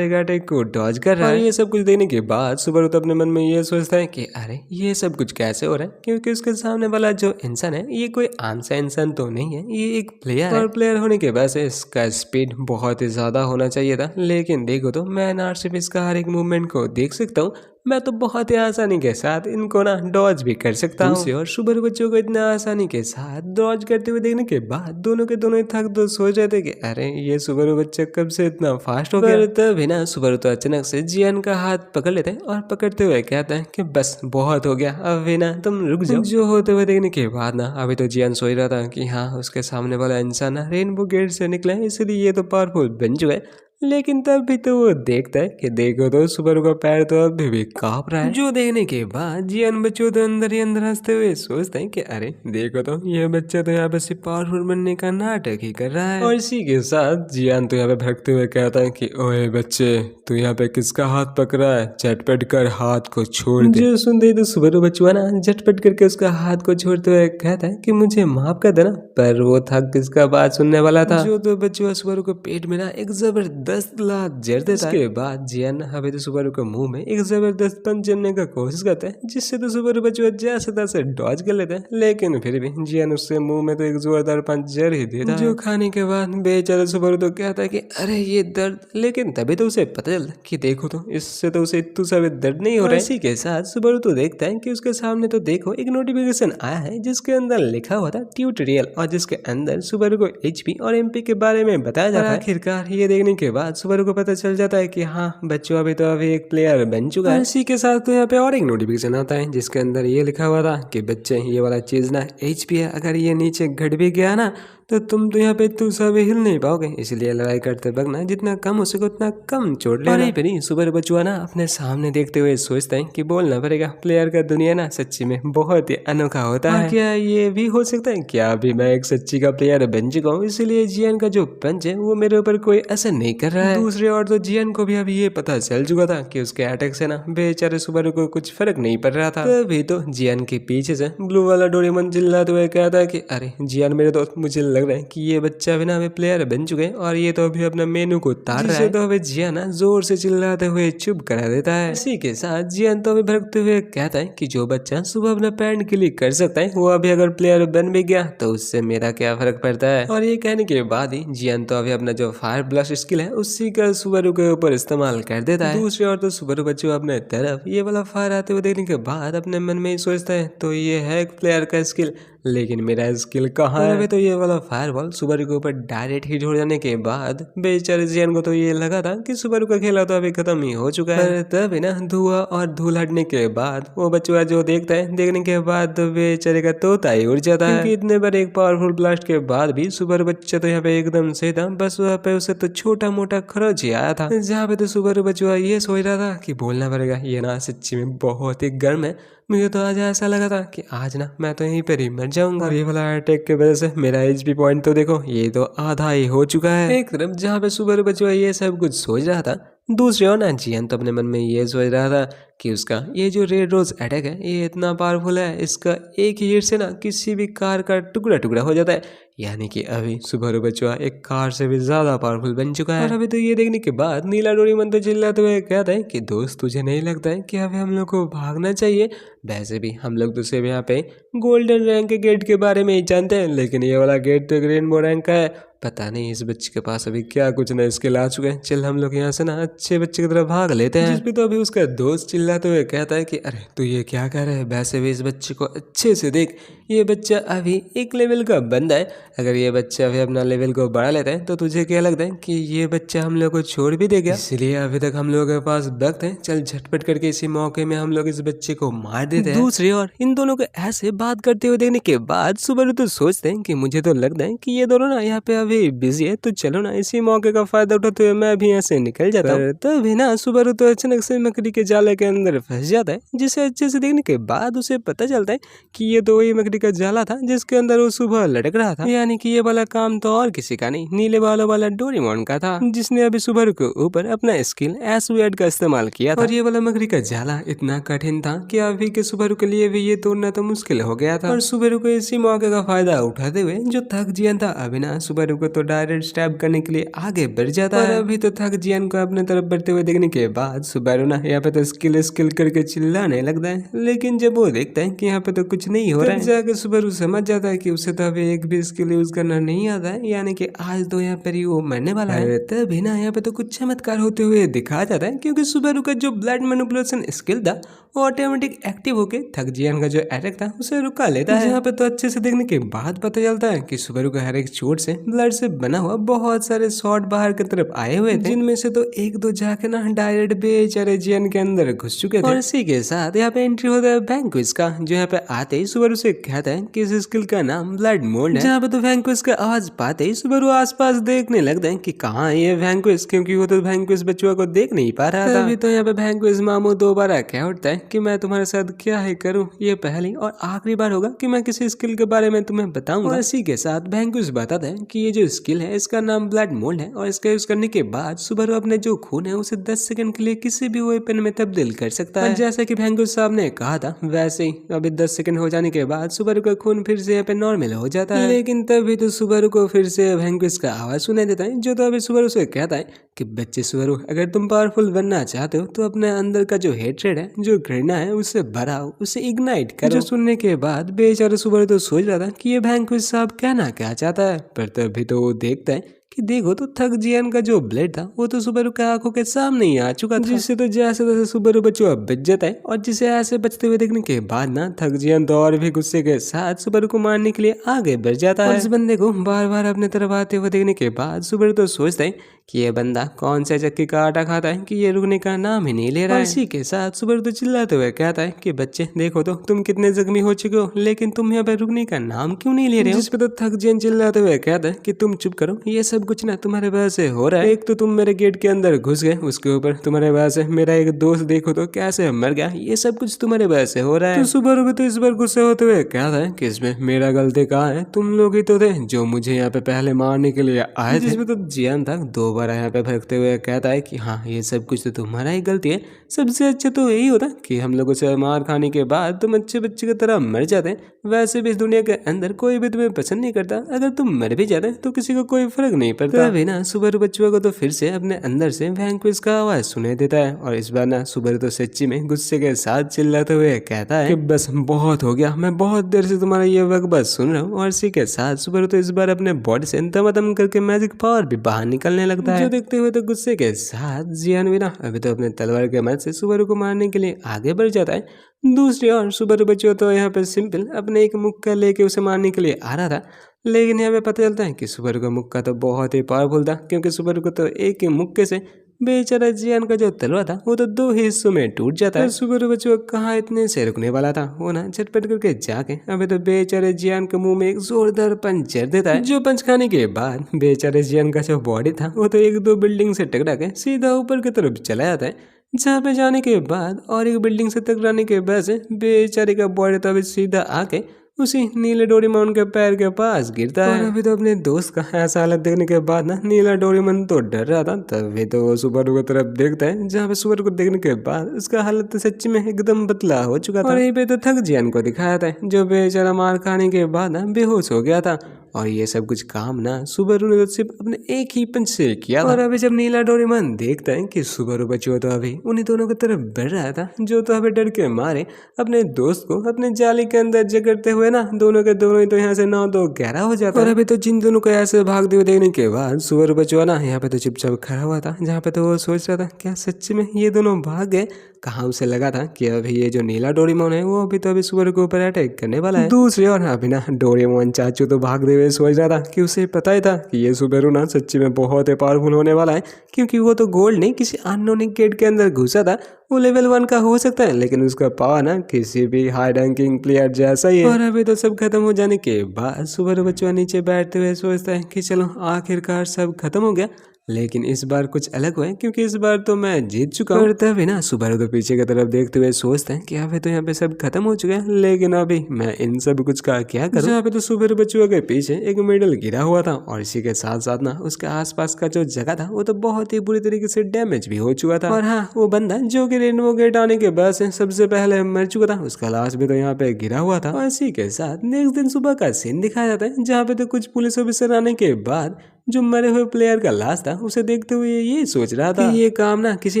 एक अटैक को डॉज कर रहा है। ये सब कुछ देखने के बाद सुबारू तो अपने मन में ये सोचता है कि अरे ये सब कुछ कैसे हो रहा है, क्योंकि उसके सामने वाला जो इंसान है ये कोई आम सा इंसान तो नहीं है, ये एक प्लेयर है। और प्लेयर होने के वजह से इसका स्पीड बहुत ही ज्यादा होना चाहिए था, लेकिन देखो तो मैं ना सिर्फ इसका हर एक मूवमेंट को देख सकता हूँ, मैं तो बहुत ही आसानी के साथ इनको ना डॉज भी कर सकता हूँ। और सुबारू बच्चों को इतना आसानी के साथ डॉज करते हुए देखने के बाद दोनों के दोनों ही थक तो सोच रहे थे कि अरे ये सुबारू बच्चा कब से इतना फास्ट हो गया। तभी ना सुबारू तो अचानक से जियान का हाथ पकड़ लेते हैं और पकड़ते हुए कहते हैं कि बस बहुत हो गया, अभी ना तुम रुक जाओ। जो होते हुए देखने के बाद ना अभी तो जियान सोच रहा था कि हाँ उसके सामने वाला इंसान ना रेनबो गेट से निकला है, इसलिए ये तो पावरफुल बन चुका है। लेकिन तब भी तो वो देखता है कि देखो तो सुबारू का पैर तो अभी भी कांप रहा है। जो देखने के बाद जियान बच्चों तो अंदर ही अंदर हंसते हुए सोचते हैं कि अरे देखो तो ये बच्चा तो यहाँ पे सिर्फ पावरफुल बनने का नाटक ही कर रहा है। और इसी के साथ जियान तो यहाँ पे भड़कते हुए कहता है कि ओए बच्चे तू यहाँ पे किसका हाथ पकड़ा है, झटपट कर हाथ को छोड़ दे। जो सुनते ही तो सुबारू बच्चुआ ना झटपट करके उसका हाथ को छोड़ते हुए कहता है कि मुझे माफ कर देना, पर वो था किसका बात सुनने वाला था। जो तो बच्चुआ सुबारू को पेट में ना एक जबरदस्त लात जड़ देता है। उसके बाद जियान हवे तो सुबारू के मुंह में एक जबरदस्त पंच जमने का कोशिश करता है, जिससे तो सुबारू बच्चुआ जैसे तैसे डॉज कर लेता है, लेकिन फिर भी जियान उससे मुंह में तो एक जोरदार पंच जड़ ही देता है। जो खाने के बाद बेचारा सुबारू तो कहता है कि अरे ये दर्द, लेकिन तभी तो उसे पता चलता कि देखो तो इससे तो उसे इतना सा भी दर्द नहीं हो रहा है। इसी के साथ सुबारू तो देखता है कि उसके सामने तो देखो एक नोटिफिकेशन आया है जिसके अंदर लिखा हुआ था ट्यूटोरियल, और जिसके अंदर सुबारू को एचपी और एमपी के बारे में बताया जाता है। आखिरकार ये देखने के बाद सुबारू को पता चल जाता है कि हाँ बच्चों अभी एक प्लेयर बन चुका है। इसी के साथ तो यहाँ पे और एक नोटिफिकेशन आता है जिसके अंदर ये लिखा हुआ था कि बच्चे ये वाला चीज ना एचपी है, अगर ये नीचे घट भी गया ना तो तुम तो यहाँ पे तू सब हिल नहीं पाओगे, इसलिए लड़ाई करते वक्त ना जितना कम हो सके उतना कम चोट लेना। और फिर सुबारू बच्चुआ ना अपने सामने देखते हुए सोचता है कि बोलना पड़ेगा प्लेयर का दुनिया ना सच्ची में बहुत ही अनोखा होता है। क्या ये भी हो सकता है क्या अभी मैं एक सच्ची का प्लेयर बन चुका हूँ, इसलिए जियान का जो पंच है वो मेरे ऊपर कोई असर नहीं कर रहा है। दूसरे और तो जियान को भी अभी ये पता चल चुका था कि उसके अटैक से ना बेचारे सुबारू को कुछ फर्क नहीं पड़ रहा था। तभी तो जियान के पीछे से ब्लू वाला डोरेमोन चिल्लाते हुए कहता है कि अरे जियान मेरे दोस्त, मुझे लग रहा है कि ये बच्चा भी ना अभी प्लेयर बन चुके हैं और ये तो अभी अपना मेनू को तार रहा है। तो अभी जियान ना जोर से चिल्लाते हुए चुप करा देता है। इसी के साथ जियान तो अभी भड़कते हुए कहता है कि जो बच्चा सुबह अपना पैंट क्लिक कर सकता है वो अभी अगर प्लेयर बन भी गया तो उससे मेरा क्या फर्क पड़ता है। और ये कहने के बाद ही जियान तो अभी अपना जो फायर ब्लास्ट स्किल है उसी का सुबारू के ऊपर इस्तेमाल कर देता है। दूसरी ओर तो सुबारू बच्चों अपने तरफ ये वाला फायर आते हुए देखने के बाद अपने मन में ही सोचता है तो ये है एक प्लेयर का स्किल, लेकिन मेरा स्किल कहाँ है। तो ये वाला फायरबॉल सुबारू के ऊपर डायरेक्ट हिट हो जाने के बाद बेचारे जियान को तो ये लगा था कि सुबारू का खेला तो अभी खत्म ही हो चुका है। तभी ना धुआं और धूल हटने के बाद वो बच्चा जो देखता है, देखने के बाद तो बेचारे का तोता ही उड़ जाता है, क्योंकि इतने बार एक पावरफुल ब्लास्ट के बाद भी सुबारू बच्चा तो यहाँ पे एकदम सही था, बस वहाँ पे उसे तो छोटा मोटा खरोच ही आया था। जहाँ पे तो सुबारू बच्चा ये सोच रहा था कि बोलना पड़ेगा ये ना सच्ची में बहुत ही गर्म है, मुझे तो आज ऐसा लगा था कि आज ना मैं तो यहीं पर ही मर जाऊंगा। और ये वाला अटैक की वजह से मेरा एचपी पॉइंट तो देखो ये तो आधा ही हो चुका है। एक तरफ जहाँ पे सुबह बचवा ये सब कुछ सोच रहा था, दूसरी ओर ना जियान तो अपने मन में ये सोच रहा था कि उसका ये जो रेड रोज अटैक है ये इतना पावरफुल है, इसका एक ही हिट से ना किसी भी कार का टुकड़ा टुकड़ा हो जाता है। यानी कि अभी सुबारू बचवा एक कार से भी ज्यादा पावरफुल बन चुका है। और अभी तो ये देखने के बाद नीला डोरेमोन तो चिल्लाते हुए कहता है कि दोस्त तुझे नहीं लगता है कि अभी हम लोग को भागना चाहिए? वैसे भी हम लोग तो सिर्फ यहाँ पे गोल्डन रैंक के गेट के बारे में ही जानते हैं, लेकिन ये वाला गेट तो रेनबो रैंक का है। पता नहीं इस बच्चे के पास अभी क्या कुछ नए स्किल आ चुके हैं। चल हम लोग यहाँ से ना अच्छे बच्चे की तरफ भाग लेते हैं। जिस पे तो अभी उसका दोस्त चिल्लाते हुए कहता है कि अरे तू ये क्या कर रहा है? वैसे भी इस बच्चे को अच्छे से देख, ये बच्चा अभी एक लेवल का बंदा है। अगर ये बच्चा अभी अपना लेवल को बढ़ा लेता है तो तुझे क्या लगता है कि ये बच्चा हम लोग को छोड़ भी देगा? इसलिए अभी तक हम लोगों के पास वक्त है, चल झटपट करके इसी मौके में हम लोग इस बच्चे को मार देते हैं। दूसरी ओर इन दोनों को ऐसे बात करते हुए देखने के बाद सुबारू तो सोचते हैं कि मुझे तो लगता है कि ये दोनों ना यहाँ पे अभी बिजी है, तो चलो ना इसी मौके का फायदा उठाते हुए मैं भी यहाँ से निकल जाता हूँ। तभी ना सुबारू तो अचानक से मकड़ी के जाले के अंदर फंस जाता है, जिसे अच्छे से देखने के बाद उसे पता चलता है कि ये तो वही मकड़ी का जाला था जिसके अंदर वो सुबह लटक रहा था। यानी कि ये वाला काम तो और किसी का नहीं, नीले बालों वाला डोरेमोन का था, जिसने अभी सुबारू के ऊपर अपना स्किल एसवीएड का इस्तेमाल किया था। और ये वाला मकड़ी का जाला इतना कठिन था कि अभी के सुबारू के लिए भी ये तोड़ना तो मुश्किल हो गया था। और सुबारू को इसी मौके का फायदा उठाते हुए जो थक जियान था अभी ना सुबारू को तो डायरेक्ट स्टैब करने के लिए आगे बढ़ जाता है। अभी तो थक जियान को अपने तरफ बढ़ते हुए देखने के बाद सुबारू ना यहाँ पे तो स्किल स्किल करके चिल्लाने लगता है, लेकिन जब वो देखता है कि यहाँ पे तो कुछ नहीं हो रहा है, जाके सुबारू समझ जाता है कि उसे तो अभी एक भी स्किल यूज करना नहीं आता है, यानी कि आज तो यहाँ पर ही वो मरने वाला है। तभी ना यहाँ पे तो कुछ चमत्कार होते हुए दिखाया जाता है, क्योंकि सुबारू का जो ब्लड मैनिपुलेशन स्किल था वो ऑटोमेटिक एक्टिव होके थक जियान का जो अटैक था उसे रुका लेता है। यहाँ पे तो अच्छे से देखने के बाद पता चलता है कि सुबारू का हर एक चोट से ब्लड से बना हुआ बहुत सारे शॉट बाहर की तरफ आए हुए थे, जिनमें से तो एक दो जाके ना डायरेक्ट बेचारे जियान के अंदर घुस चुके थे। और इसी के साथ यहाँ पे एंट्री होता है वैंक्विश का, जो यहाँ पे आते ही सुबारू से कहता है कि इस स्किल का नाम ब्लड मोल्ड है। जहाँ पे तो वैंक्विश का आवाज पाते ही सुबारू आसपास देखने लगता है कि कहाँ है ये वैंक्विश, क्योंकि वो तो वैंक्विश बच्चों को देख नहीं पा रहा था। अभी तो यहाँ पे वैंक्विश मामू दोबारा कह उठता है कि मैं तुम्हारे साथ क्या है करूँ, ये पहली और आखिरी बार होगा कि मैं किसी स्किल के बारे में तुम्हें बताऊंगा। और इसी के साथ वैंक्विश बताता है कि ये जो स्किल है इसका नाम ब्लड मोल्ड है, और इसका यूज करने के बाद सुबारू अपने जो खून है उसे 10 सेकंड के लिए किसी भी वेपन में तब्दील कर सकता है। जैसे कि वैंक्विश साहब ने कहा था वैसे ही अभी 10 सेकंड हो जाने के बाद सुबारू का खून फिर से यहाँ पे नॉर्मल हो जाता है। लेकिन तभी तो सुबारू को फिर से वैंक्विश का आवाज सुनाई देता है, जो तो अभी सुबारू से कहता है कि बच्चे सुबारू, अगर तुम पावरफुल बनना चाहते हो तो अपने अंदर का जो हेट्रेड है, जो घृणा है, उसे भराओ, उसे इग्नाइट करो। जो सुनने के बाद बेचारा सुबारू तो सोच रहा था कि ये वैंक्विश साहब कहना क्या चाहता है, पर तभी तो वो देखता है कि देखो तो थक जियान का जो ब्लड था वो तो सुबारू के आंखों के सामने ही आ चुका था, जिससे तो जैसे तैसे सुबारू बच्चों बच जाता है। और जिसे ऐसे बचते हुए देखने के बाद ना थक जियान तो और भी गुस्से के साथ सुबारू को मारने के लिए आगे बढ़ जाता है। और इस बंदे को बार बार अपने तरफ आते हुए देखने के बाद सुबारू तो सोचता है कि ये बंदा कौन से चक्की का आटा खाता है कि ये रुकने का नाम ही नहीं ले रहा है। इसी के साथ सुबारू तो चिल्लाते हुए कहता है कि बच्चे देखो तो तुम कितने जख्मी हो चुके हो, लेकिन तुम यहाँ पे रुकने का नाम क्यों नहीं ले रहे हो? जिस पे तो थक जियान चिल्लाते हुए कहता है कि तुम चुप करो, ये सब कुछ ना तुम्हारे वजह से हो रहा है। एक तो तुम मेरे गेट के अंदर घुस गए, उसके ऊपर तुम्हारे वजह से मेरा एक दोस्त देखो तो कैसे मर गया, ये सब कुछ तुम्हारे वजह से हो रहा है। तो सुबारू भी तो इस बार गुस्से होते हुए कहता है कि इसमें मेरा गलती कहाँ है, तुम लोग ही तो थे जो मुझे यहाँ पे पहले मारने के लिए आए थे। जिसमें तो जियान था दोबारा यहाँ पे भड़कते हुए कहता है कि हाँ ये सब कुछ तो तुम्हारा ही गलती है, सबसे अच्छा तो यही होता कि हम लोगों से मार खाने के बाद तुम अच्छे बच्चे की तरह मर जाते। वैसे भी इस दुनिया के अंदर कोई भी तुम्हें पसंद नहीं करता, अगर तुम मर भी जाते तो किसी को कोई फर्क नहीं पड़ता। तभी ना सुबारू बच्चों को तो फिर से अपने अंदर से वैंक्विश का आवाज सुनाई देता है, और इस बार ना सुबारू तो सच्ची में गुस्से के साथ चिल्लाते हुए कहता है कि बस बहुत हो गया, मैं बहुत देर से तुम्हारा ये वक्त बस सुन रहा हूँ। और इसी के साथ सुबारू तो इस बार अपने बॉडी से दम करके मैजिक पावर भी बाहर निकलने लगता है। जो देखते हुए तो गुस्से के साथ जियान भी ना अभी तो अपने तलवार के मदद से सुबारू को मारने के लिए आगे बढ़ जाता है। दूसरी ओर सुबारू बच्चों तो यहाँ पे सिंपल अपने एक मुक्का लेके उसे मारने के लिए आ रहा था, लेकिन यहाँ पे पता चलता है कि सुबारू का मुक्का तो बहुत ही पावरफुल था, क्योंकि सुबारू को तो एक ही मुक्के से बेचारा जियान का जो तलवार था वो तो 2 हिस्सों में टूट जाता है। सुबारू बच्चों कहाँ इतने से रुकने वाला था, वो ना झटपट करके जाके अबे तो बेचारे जियान के मुंह में एक जोरदार पंच जड़ देता है। जो पंच खाने के बाद बेचारे जियान का जो बॉडी था वो तो 1-2 बिल्डिंग से टकरा के सीधा ऊपर की तरफ चला जाता है, जहाँ पे जाने के बाद और एक बिल्डिंग से टकराने के वजह से बेचारे का बॉडी तो अभी सीधा आके उसी नीले डोरेमोन के पैर के पास गिरता है। और अभी तो अपने दोस्त का ऐसा हालत देखने के बाद ना नीला डोरेमोन तो डर रहा था। तभी तो वो सुबारू की तरफ देखता है, जहाँ पे सुबारू को देखने के बाद उसका हालत सच्ची में एकदम बदला हो चुका था। और यहीं पे तो थक जियान को दिखाया था, जो बेचारा मार खाने के बाद ना बेहोश हो गया था। और ये सब कुछ काम ना सुबारू ने तो सिर्फ अपने एक ही पंच से किया था। और अभी जब नीला डोरेमोन देखता है कि सुबारू बच्चों तो अभी उन्हीं दोनों की तरफ बढ़ रहा था, जो तो अभी डर के मारे अपने दोस्त को अपने जाली के अंदर जकड़ते हुए ना दोनों के दोनों ही तो यहाँ से 9-2-11 हो जाता है। और अभी तो जिन दोनों को ऐसे भागते हुए देखने के बाद सुबारू बच्चों ना यहाँ पे तो चुपचाप खड़ा हुआ था, जहाँ पे तो वो सोच रहा था क्या सच्ची में ये दोनों भाग गए। कहाँ उसे लगा था कि अभी ये जो नीला डोरेमोन है वो अभी तो अभी सुबारू के ऊपर अटैक करने वाला है। दूसरी ओर अभी ना डोरेमोन चाचू तो भागते हुए सोच रहा था कि उसे पता ही था कि ये सुबारू ना सच्ची में बहुत ही पावरफुल होने वाला है, क्योंकि वो तो गोल्ड नहीं किसी अननोन गेट के अंदर घुसा था। वो लेवल 1 का हो सकता है, लेकिन उसका पावर ना किसी भी हाई रैंकिंग प्लेयर जैसा ही है। और अभी तो सब खत्म हो जाने के बाद सुबारू बच्चों नीचे बैठते हुए सोचता है कि चलो आखिरकार सब खत्म हो गया, लेकिन इस बार कुछ अलग हुआ है, क्योंकि इस बार तो मैं जीत चुका हूँ। तभी ना सुबारू तो पीछे की तरफ देखते हुए सोचते हैं कि अभी तो यहाँ पे सब खत्म हो चुका है, लेकिन अभी मैं इन सब कुछ का क्या करूँ। यहाँ पे तो सुबारू बच्चों के पीछे एक मेडल गिरा हुआ था, और इसी के साथ साथ ना उसके आसपास का जो जगह था वो तो बहुत ही बुरी तरीके से डैमेज भी हो चुका था। और हाँ, वो बंदा जो कि रेनबो गेट आने के बाद से सबसे पहले मर चुका था, उसका लाश भी तो यहाँ पे गिरा हुआ था। और इसी के साथ नेक्स्ट दिन सुबह का सीन दिखाया जाता है, जहाँ पे तो कुछ पुलिस ऑफिसर आने के बाद जो मरे हुए प्लेयर का लाश था उसे देखते हुए ये सोच रहा था कि ये काम ना किसी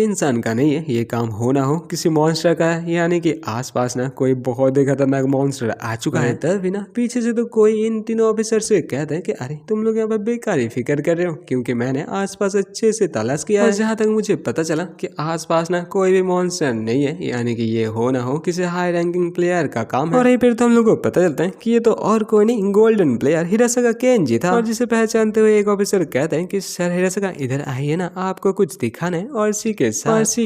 इंसान का नहीं है, ये काम हो ना हो किसी मॉन्स्टर का है, यानी कि आसपास ना कोई बहुत ही खतरनाक मॉन्स्टर आ चुका है। तभी ना पीछे से तो कोई इन तीनों ऑफिसर से कहता है कि अरे तुम लोग यहाँ पर बेकारी फिक्र कर रहे हो, क्योंकि मैंने आसपास अच्छे से तलाश किया है, जहाँ तक मुझे पता चला कि आसपास ना कोई भी मॉन्स्टर नहीं है, यानी कि ये हो ना हो किसी हाई रैंकिंग प्लेयर का काम है। और फिर तो हम लोग को पता चलता है कि ये तो और कोई नहीं गोल्डन प्लेयर हिरासागा केंजी था। और जिसे पहचानते हुए एक ऑफिसर कहते हैं कि सर हिरासागा इधर आइए ना, आपको कुछ दिखाना है। और इसी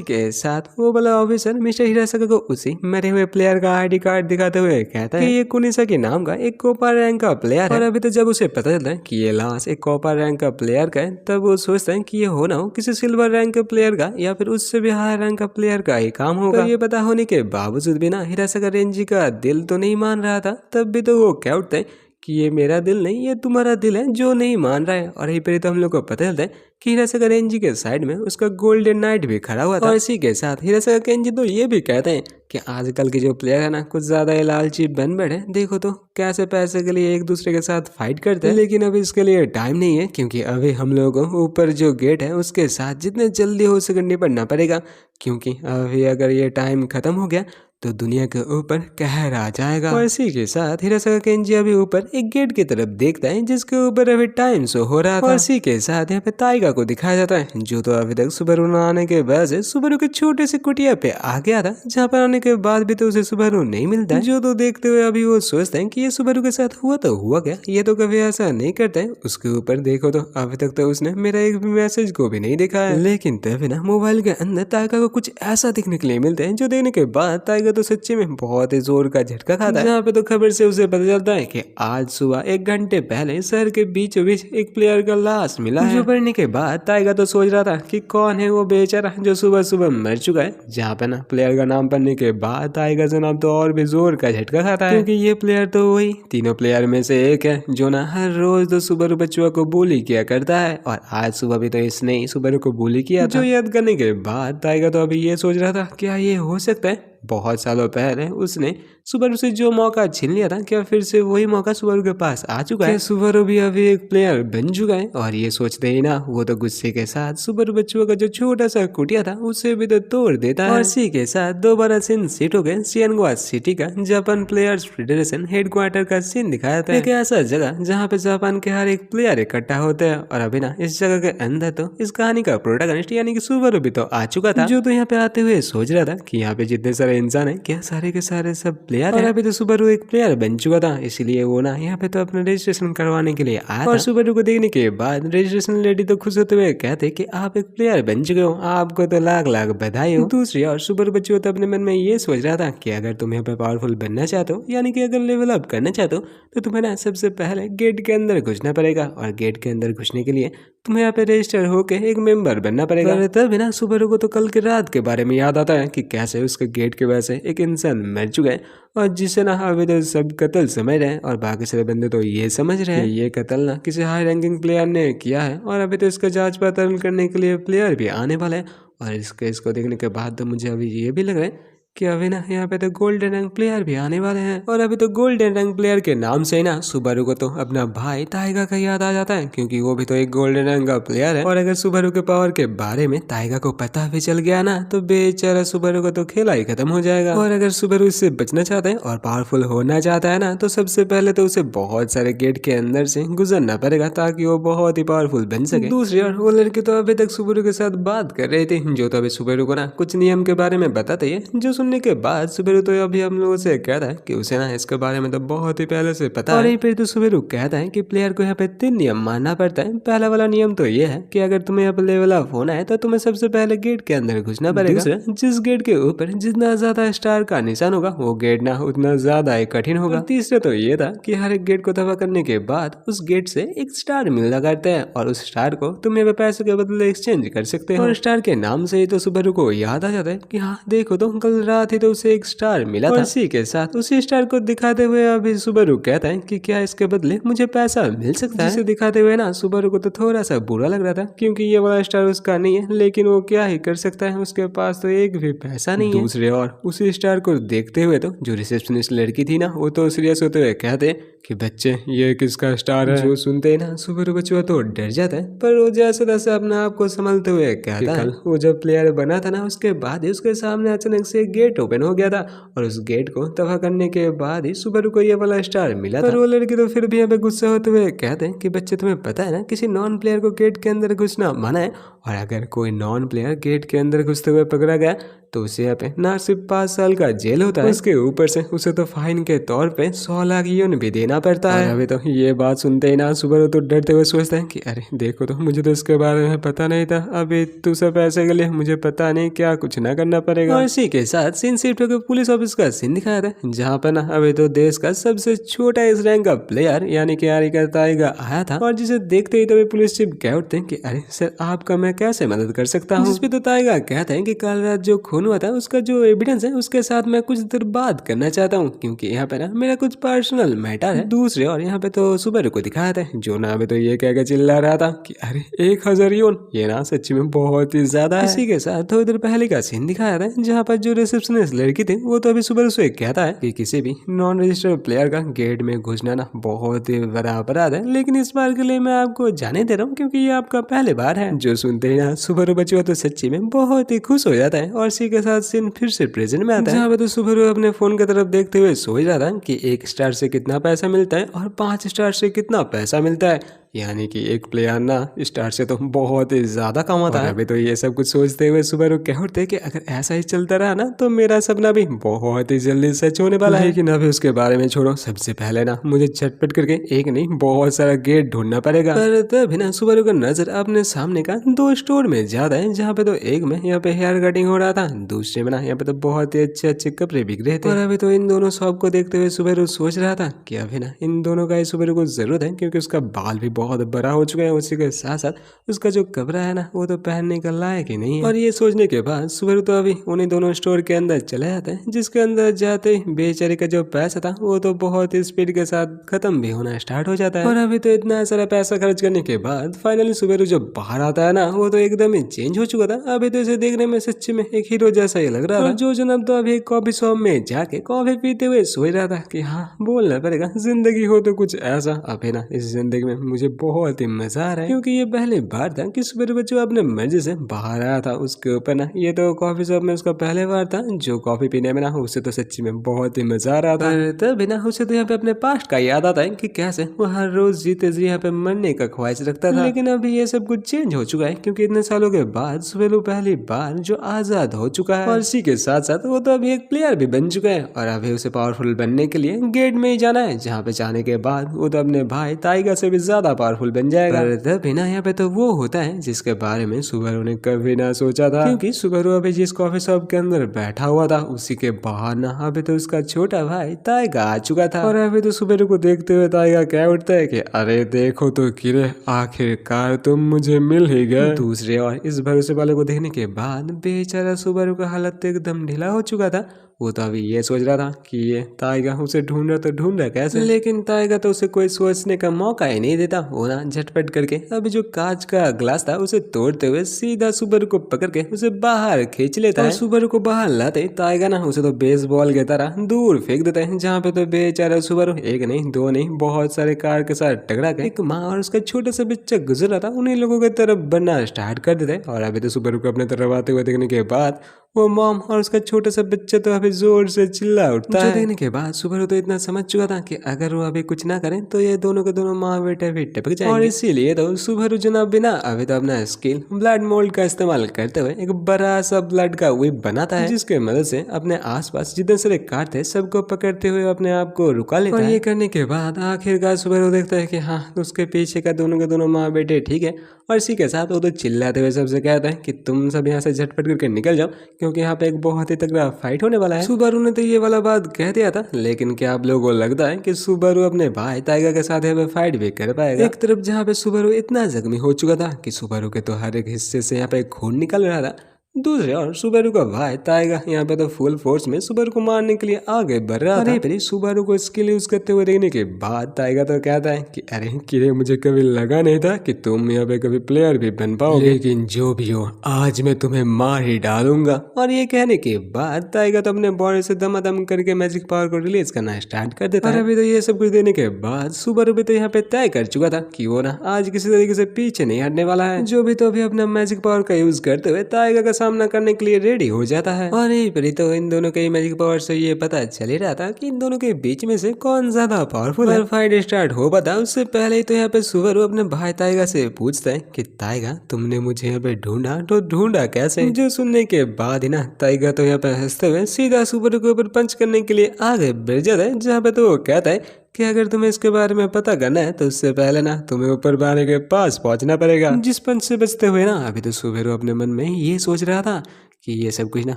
के साथ वो वाला ऑफिसर मिस्टर हिरासागा को उसी मरे हुए प्लेयर का आईडी कार्ड दिखाते हुए कहता है कि ये कुनिसाकी नाम का एक कॉपर रैंक का प्लेयर है। और अभी तो जब उसे पता चलता है कि ये लाश एक कॉपर रैंक का प्लेयर का है, तब वो सोचता है कि ये हो ना हो किसी सिल्वर रैंक के प्लेयर का या फिर उससे भी हाई रैंक का प्लेयर का ही काम होगा। पर ये पता होने के बावजूद भी ना हिरासागा रेंजी का दिल तो नहीं मान रहा था। तब भी तो वो कह उठता है कि ये मेरा दिल नहीं, ये तुम्हारा दिल है जो नहीं मान रहा है। और यही पर तो हम लोग को पता चलता है कि हिरासागा रेंजी के साइड में उसका गोल्डन नाइट भी खड़ा हुआ था। और इसी के साथ हिरासागा केंजी तो ये भी कहते हैं कि आजकल के जो प्लेयर है ना कुछ ज्यादा ही लालची बन बैठे, देखो तो कैसे पैसे के लिए एक दूसरे के साथ फाइट करते हैं। लेकिन अभी इसके लिए टाइम नहीं है, क्योंकि अभी हम लोगों को ऊपर जो गेट है उसके साथ जितने जल्दी हो सके निपटना पड़ेगा, क्योंकि अभी अगर ये टाइम खत्म हो गया तो दुनिया के ऊपर कहर आ जाएगा। और इसी के साथ हिरासागा केंजी अभी ऊपर एक गेट की तरफ देखता है जिसके ऊपर अभी टाइम शो हो रहा था। और इसी के साथ यहाँ पे ताइगा को दिखाया जाता है, जो तो अभी तक सुबारू न आने के बाद से सुबारू के छोटे से कुटिया पे आ गया था, जहाँ पर आने के बाद भी तो उसे सुबारू नहीं मिलता है। जो तो देखते हुए अभी वो सोचते हैं कि ये सुबारू के साथ हुआ तो हुआ क्या, ये तो कभी ऐसा नहीं करता है। उसके ऊपर देखो तो अभी तक तो उसने मेरा एक भी मैसेज को भी नहीं देखा है। लेकिन तभी ना मोबाइल के अंदर ताइगा को कुछ ऐसा दिखने के लिए मिलता है, जो देखने के बाद ताइगा तो सच्ची में बहुत ही जोर का झटका खाता है। जहाँ पे तो खबर से उसे पता चलता है कि आज सुबह 1 घंटे पहले शहर के बीचों बीच एक प्लेयर का लाश मिला है। जो पढ़ने के बाद ताइगा तो सोच रहा था कि कौन है वो बेचारा जो सुबह सुबह मर चुका है। जहाँ पे ना प्लेयर का नाम पढ़ने के बाद ताइगा जनाब तो और भी जोर का झटका खाता है, क्योंकि ये प्लेयर तो वही तीनों प्लेयर में से एक है जो ना हर रोज तो सुबारू बच्चुआ को bully किया करता है। और आज सुबह भी तो इसने ही सुबारू को bully किया था। जो याद करने के बाद ताइगा तो अभी ये सोच रहा था क्या ये हो सकता है बहुत सालों पहले उसने सुबारू से जो मौका छीन लिया था, क्या फिर से वही मौका सुबारू के पास आ चुका है। सुबारू भी अभी एक प्लेयर बन चुका है। और ये सोचते ही ना वो तो गुस्से के साथ सुबारू बच्चों का जो छोटा सा कुटिया था उसे भी तो तोड़ देता है। और इसी के साथ दोबारा सीन सेट हो गए शियानगुआ सिटी का जापान प्लेयर्स फेडरेशन हेडक्वार्टर का सीन दिखाया था। एक ऐसा जगह जहाँ पे जापान के हर एक प्लेयर इकट्ठा होते हैं। और अभी ना इस जगह के अंदर तो इस कहानी का प्रोटैगनिस्ट यानी कि सुबारू भी तो आ चुका था, जो तो यहाँ पे आते हुए सोच रहा था कि यहाँ पे जितने सारे इंसान है क्या सारे के सारे सब प्लेयर है। अभी तो सुबारू एक प्लेयर बन चुका था, इसलिए वो ना यहाँ पे तो अपना रजिस्ट्रेशन करवाने के लिए आया था। और सुबारू को देखने के बाद रजिस्ट्रेशन लेडी तो खुश होते हुए कहते कि आप एक प्लेयर बन चुके हो, आपको तो लाख लाख बधाई हो। दूसरी और सुबारू बच्चों तो अपने मन में ये सोच रहा था कि अगर तुम यहाँ पे पावरफुल बनना चाहते हो, यानी कि अगर लेवल अप करना चाहते हो, तो तुम्हें ना सबसे पहले गेट के अंदर घुसना पड़ेगा। और गेट के अंदर घुसने के लिए तुम्हें यहाँ पे रजिस्टर होके एक मेंबर बनना पड़ेगा। तब ना सुबारू को तो कल की रात के बारे में याद आता है कि कैसे उसके गेट के की वजह से एक इंसान मर चुका है और जिसे ना अभी तो सब कत्ल समझ रहे हैं और बाकी सारे बंदे तो ये समझ रहे हैं कि ये कत्ल ना किसी हाई रैंकिंग प्लेयर ने किया है और अभी तो इसका जांच पड़ताल करने के लिए प्लेयर भी आने वाला है। और इस केस को देखने के बाद तो मुझे अभी ये भी लग रहा है कि अभी ना यहाँ पे तो गोल्डन रैंक प्लेयर भी आने वाले हैं। और अभी तो गोल्डन रैंक प्लेयर के नाम से ही ना सुबारू को तो अपना भाई टाइगा का याद आ जाता है, क्योंकि वो भी तो एक गोल्डन रैंक का प्लेयर है। और अगर सुबारू के पावर के बारे में टाइगा को पता भी चल गया ना तो बेचारा सुबारू का तो खेला ही खत्म हो जाएगा। और अगर सुबारू इससे बचना चाहता है और पावरफुल होना चाहता है ना तो सबसे पहले तो उसे बहुत सारे गेट के अंदर से गुजरना पड़ेगा ताकि वो बहुत ही पावरफुल बन सके। दूसरी ओर वो लड़की तो अभी तक सुबारू के साथ बात कर रही थी, जो तो अभी सुबारू को ना कुछ नियम के बारे में बताते है, जो सुनने के बाद सुबेरू तो अभी हम लोगों से कहता है कि उसे ना इसके बारे में तो बहुत ही पहले से पता है। और फिर तो सुबेरू कहता है कि प्लेयर को यहाँ पे 3 नियम मानना पड़ता है। पहला वाला नियम तो ये है कि अगर तुम्हें यहाँ पे लेवल अप होना है तो तुम्हें सबसे पहले गेट के अंदर घुसना पड़ेगा। दूसरा, जिस गेट के ऊपर जितना ज्यादा स्टार का निशान होगा वो गेट ना उतना ज्यादा ही कठिन होगा। तीसरा तो ये था कि हर एक गेट को तबाह करने के बाद उस गेट से एक स्टार मिलना करता है और उस स्टार को तुम यहाँ पे पैसे के बदले एक्सचेंज कर सकते हो। और स्टार के नाम से ही तो सुबेरू को याद आ जाता है कि हाँ देखो तो कल रात ही तो उसे एक स्टार मिला था। इसी के साथ उसी स्टार को दिखाते हुए अभी सुबारू कहता है कि क्या इसके बदले मुझे पैसा मिल सकता है। जिसे दिखाते हुए ना सुबारू को तो थोड़ा सा बुरा लग रहा था, क्योंकि ये वाला स्टार उसका नहीं है, लेकिन वो क्या ही कर सकता है, उसके पास तो एक भी पैसा नहीं है। दूसरे और उसी स्टार को देखते हुए तो जो रिसेप्शनिस्ट लड़की थी ना वो तो सीरियस होते हुए कहते कि बच्चे ये किसका स्टार है। जो सुनते ही ना सुबारू बच्चों तो डर जाता है, पर वो जैसे तैसे अपने आप को संभालते हुए कहता है वो जब प्लेयर बना था ना उसके बाद ही उसके सामने अचानक से गेट ओपन हो गया था और उस गेट को तबाह करने के बाद ही सुबारू को ये वाला स्टार मिला था। पर वो लड़की तो फिर भी यहाँ पे गुस्सा होते हुए कहते हैं कि बच्चे तुम्हें पता है ना किसी नॉन प्लेयर को गेट के अंदर घुसना मना है, और अगर कोई नॉन प्लेयर गेट के अंदर घुसते हुए पकड़ा गया तो उसे यहाँ पे ना सिर्फ 5 साल का जेल होता है, उसके ऊपर से उसे तो फाइन के तौर पे 100 लाख यून भी देना पड़ता है। अभी तो ये बात सुनते ही ना सुबारू तो डरते हुए सोचता है कि अरे देखो तो मुझे तो इसके बारे में पता नहीं था, अभी तू सब पैसे के लिए मुझे पता नहीं क्या कुछ ना करना पड़ेगा। और इसी के साथ सीन शिफ्ट होकर पुलिस ऑफिस का सीन दिखाया था, जहाँ पर ना अभी तो देश का सबसे छोटा इस रैंक का प्लेयर यानी कि आरिका टाइगा आया था, और जिसे देखते ही तभी पुलिस चीफ कह उठते हैं कि अरे सर आपका मैं कैसे मदद कर सकता हूँ। जिसपे तो टाइगा कहते हैं कि कल रात जो खून हुआ था उसका जो एविडेंस है उसके साथ मैं कुछ देर बात करना चाहता हूँ, क्योंकि यहाँ पे ना मेरा कुछ पर्सनल मैटर है। दूसरे और यहाँ पे तो सुबारू को दिखाया था, जो ना अभी तो ये कह के चिल्ला रहा था कि अरे 1000 यून ये ना सच्ची में बहुत ही ज्यादा है। इसी के साथ थोड़ी देर पहले का सीन दिखाया था, जहाँ पर जो रिसेप्शनिस्ट लड़की थी वो तो अभी सुबारू से कहता है कि किसी भी नॉन रजिस्टर्ड प्लेयर का गेट में घुसना ना बहुत ही बड़ा अपराध है, लेकिन इस बार के लिए मैं आपको जाने दे रहा हूँ क्योंकि ये आपका पहली बार है। जो सुनते ही ना सुबारू बच्चों तो सच्ची में बहुत ही खुश हो जाता है। और इसी के साथ सीन फिर से प्रेजेंट में आता है, जहाँ पे तो सुबारू अपने फोन की तरफ देखते हुए सोच रहा था कि 1 स्टार से कितना पैसा मिलता है और 5 स्टार से कितना पैसा मिलता है, यानी कि एक प्लेयर ना स्टार से तो बहुत ही ज्यादा कमाता है। अभी तो ये सब कुछ सोचते हुए सुबारू कह उठते कि अगर ऐसा ही चलता रहा ना तो मेरा सपना भी बहुत ही जल्दी सच होने वाला है। लेकिन अभी उसके बारे में छोड़ो, सबसे पहले ना मुझे झटपट करके एक नहीं बहुत सारा गेट ढूंढना पड़ेगा। पर तभी ना सुबारू का नजर अपने सामने का 2 स्टोर में ज्यादा है, जहाँ पे तो एक में यहाँ पे हेयर कटिंग हो रहा था, दूसरे में ना यहाँ पे तो बहुत ही अच्छे अच्छे कपड़े बिक रहे थे। और अभी तो इन दोनों शॉप को देखते हुए सुबारू सोच रहा था कि अभी ना इन दोनों का ही सुबारू को जरूरत है, क्योंकि उसका बाल भी बहुत बड़ा हो चुका है, उसी के साथ साथ उसका जो कपड़ा है ना वो तो पहनने का लायक ही नहीं है। और ये सोचने के बाद सुबारू तो अभी उन्हीं दोनों स्टोर के अंदर चले जाते हैं, जिसके अंदर जाते ही बेचारे का जो पैसा था वो तो बहुत ही स्पीड के साथ खत्म भी होना स्टार्ट हो जाता है। और अभी तो इतना सारा पैसा खर्च करने के बाद फाइनली सुबारू जब बाहर आता है ना वो तो एकदम ही चेंज हो चुका था। अभी तो इसे देखने में सच्ची में एक हीरो जैसा ही लग रहा था। जो जनाब तो अभी कॉफी शॉप में जाके कॉफी पीते हुए सोच रहा था कि हाँ बोलना पड़ेगा, जिंदगी हो तो कुछ ऐसा। अभी ना इस जिंदगी में मुझे बहुत ही मजा आ रहा है, क्योंकि ये पहली बार था कि सुबारू बच्चों अपने मर्जी से बाहर आया था। उसके ऊपर ना ये तो कॉफी शॉप में उसका पहले बार था, जो कॉफी पीने में ना उसे तो सच्ची में बहुत ही मजा आ रहा था। तभी ना उसे तो यहाँ पे अपने पास्ट का याद आता है कि कैसे वो हर रोज जीते जी यहाँ पे मरने का ख्वाहिश रखता था। लेकिन अभी ये सब कुछ चेंज हो चुका है, क्योंकि इतने सालों के बाद सुबारू पहली बार जो आजाद हो चुका है, और इसी के साथ साथ वो तो अभी एक प्लेयर भी बन चुका है। और अभी उसे पावरफुल बनने के लिए गेट में ही जाना है, जहाँ पे जाने के बाद वो तो अपने भाई टाइगर से भी ज्यादा पावरफुल बन जाएगा। तभी ना यहाँ पे तो वो होता है जिसके बारे में सुबारू ने कभी ना सोचा था, क्योंकि सुबारू अभी जिस कॉफी शॉप के अंदर बैठा हुआ था उसी के बाहर ना अभी तो उसका छोटा भाई टाइगर आ चुका था। और अभी तो सुबारू को देखते हुए टाइगर कह उठता है कि अरे देखो तो किरे, आखिरकार तुम मुझे मिल ही गए। दूसरे और इस भरोसे वाले को देखने के बाद बेचारा सुबारू का हालत एकदम ढीला हो चुका था। वो तो अभी ये सोच रहा था कि ये ताइगा उसे ढूंढ रहा तो ढूंढ रहा कैसे, लेकिन ताइगा तो उसे कोई सोचने का मौका ही नहीं देता। वो ना झटपट करके अभी जो कांच का ग्लास था उसे तोड़ते हुए सीधा सुबारू को पकड़ के उसे बाहर खींच लेता है। सुबारू को बाहर लाते ताइगा ना उसे तो बेसबॉल की तरह दूर फेंक देता है, जहाँ पे तो बेचारा सुबारू एक नहीं दो नहीं बहुत सारे कार के साथ टकरा के एक माँ और उसका छोटा सा बच्चा गुजर रहा था उन्हीं लोगों की तरफ बढ़ना स्टार्ट कर देता है। और अभी तो सुबारू को अपने तरफ आते हुए देखने के बाद वो मॉम और उसका छोटा सा बच्चा तो अभी जोर से चिल्ला उठता है। देखने के बाद सुबारू तो इतना समझ चुका था कि अगर वो अभी कुछ ना करें तो ये दोनों के दोनों माँ बेटे भी टपक जाएंगे, और इसीलिए तो सुबारू जनाब बिना अभी तो अपना स्किल ब्लड मोल्ड का इस्तेमाल करते हुए एक बड़ा सा ब्लड का व्हिप बनाता है, जिसके मदद से अपने आसपास जितने सारे कार थे सबको पकड़ते हुए अपने आप को रुका लेता है। और ये करने के बाद आखिरकार सुबारू देखता है कि हाँ उसके पीछे का दोनों के दोनों माँ बेटे ठीक है, और इसी के साथ वो तो चिल्लाते हुए सबसे कहता है कि तुम सब यहाँ से झटपट करके निकल जाओ क्योंकि यहाँ पे एक बहुत ही तगड़ा फाइट होने वाला है। सुबारू ने तो ये वाला बात कह दिया था, लेकिन क्या आप लोगों को लगता है कि सुबारू अपने भाई टाइगर के साथ यहाँ पे फाइट भी कर पाएगा? एक तरफ जहाँ पे सुबारू इतना जख्मी हो चुका था कि सुबारू के तो हर एक हिस्से से यहाँ पे खून निकल रहा था, दूसरे और सुबारू का भाई टाइगर यहाँ पे तो फुल फोर्स में सुबारू को मारने के लिए आगे बढ़ रहा था। फिर सुबारू को स्किल यूज करते हुए देखने के बाद टाइगर तो कहता है कि अरे किरे मुझे कभी लगा नहीं था कि तुम यहाँ पे कभी प्लेयर भी बन पाओगे, लेकिन जो भी हो आज मैं तुम्हें मार ही डालूंगा। और ये कहने के बाद टाइगर तो अपने बॉडी से दमादम करके मैजिक पावर को रिलीज करना स्टार्ट कर देता है। अभी तो ये सब कुछ देने के बाद सुबारू भी तो यहाँ पे तय कर चुका था कि वो ना आज किसी तरीके से पीछे नहीं हटने वाला है। जो भी तो अभी अपना मैजिक पावर का यूज करते हुए टाइगर का सामना करने के लिए रेडी हो जाता है। और यही पर तो इन दोनों के मैजिक पावर से ये पता चल ही रहा था कि इन दोनों के बीच में से कौन ज्यादा पावरफुल है। फाइट स्टार्ट हो पाता उससे पहले ही तो यहाँ पे सुबारू अपने भाई टाइगर से पूछता है कि टाइगर तुमने मुझे यहाँ पे ढूंढा तो ढूंढा कैसे? जो सुनने के बाद ही ना टाइगर तो यहाँ पे हंसते हुए सीधा सुबारू के ऊपर पंच करने के लिए आगे बढ़ जाता है, जहाँ पे तो वो कहता है कि अगर तुम्हें इसके बारे में पता करना है तो उससे पहले ना तुम्हें ऊपर वाले के पास पहुंचना पड़ेगा। जिस पंच से बचते हुए ना अभी तो सुबारू अपने मन में ये सोच रहा था कि ये सब कुछ ना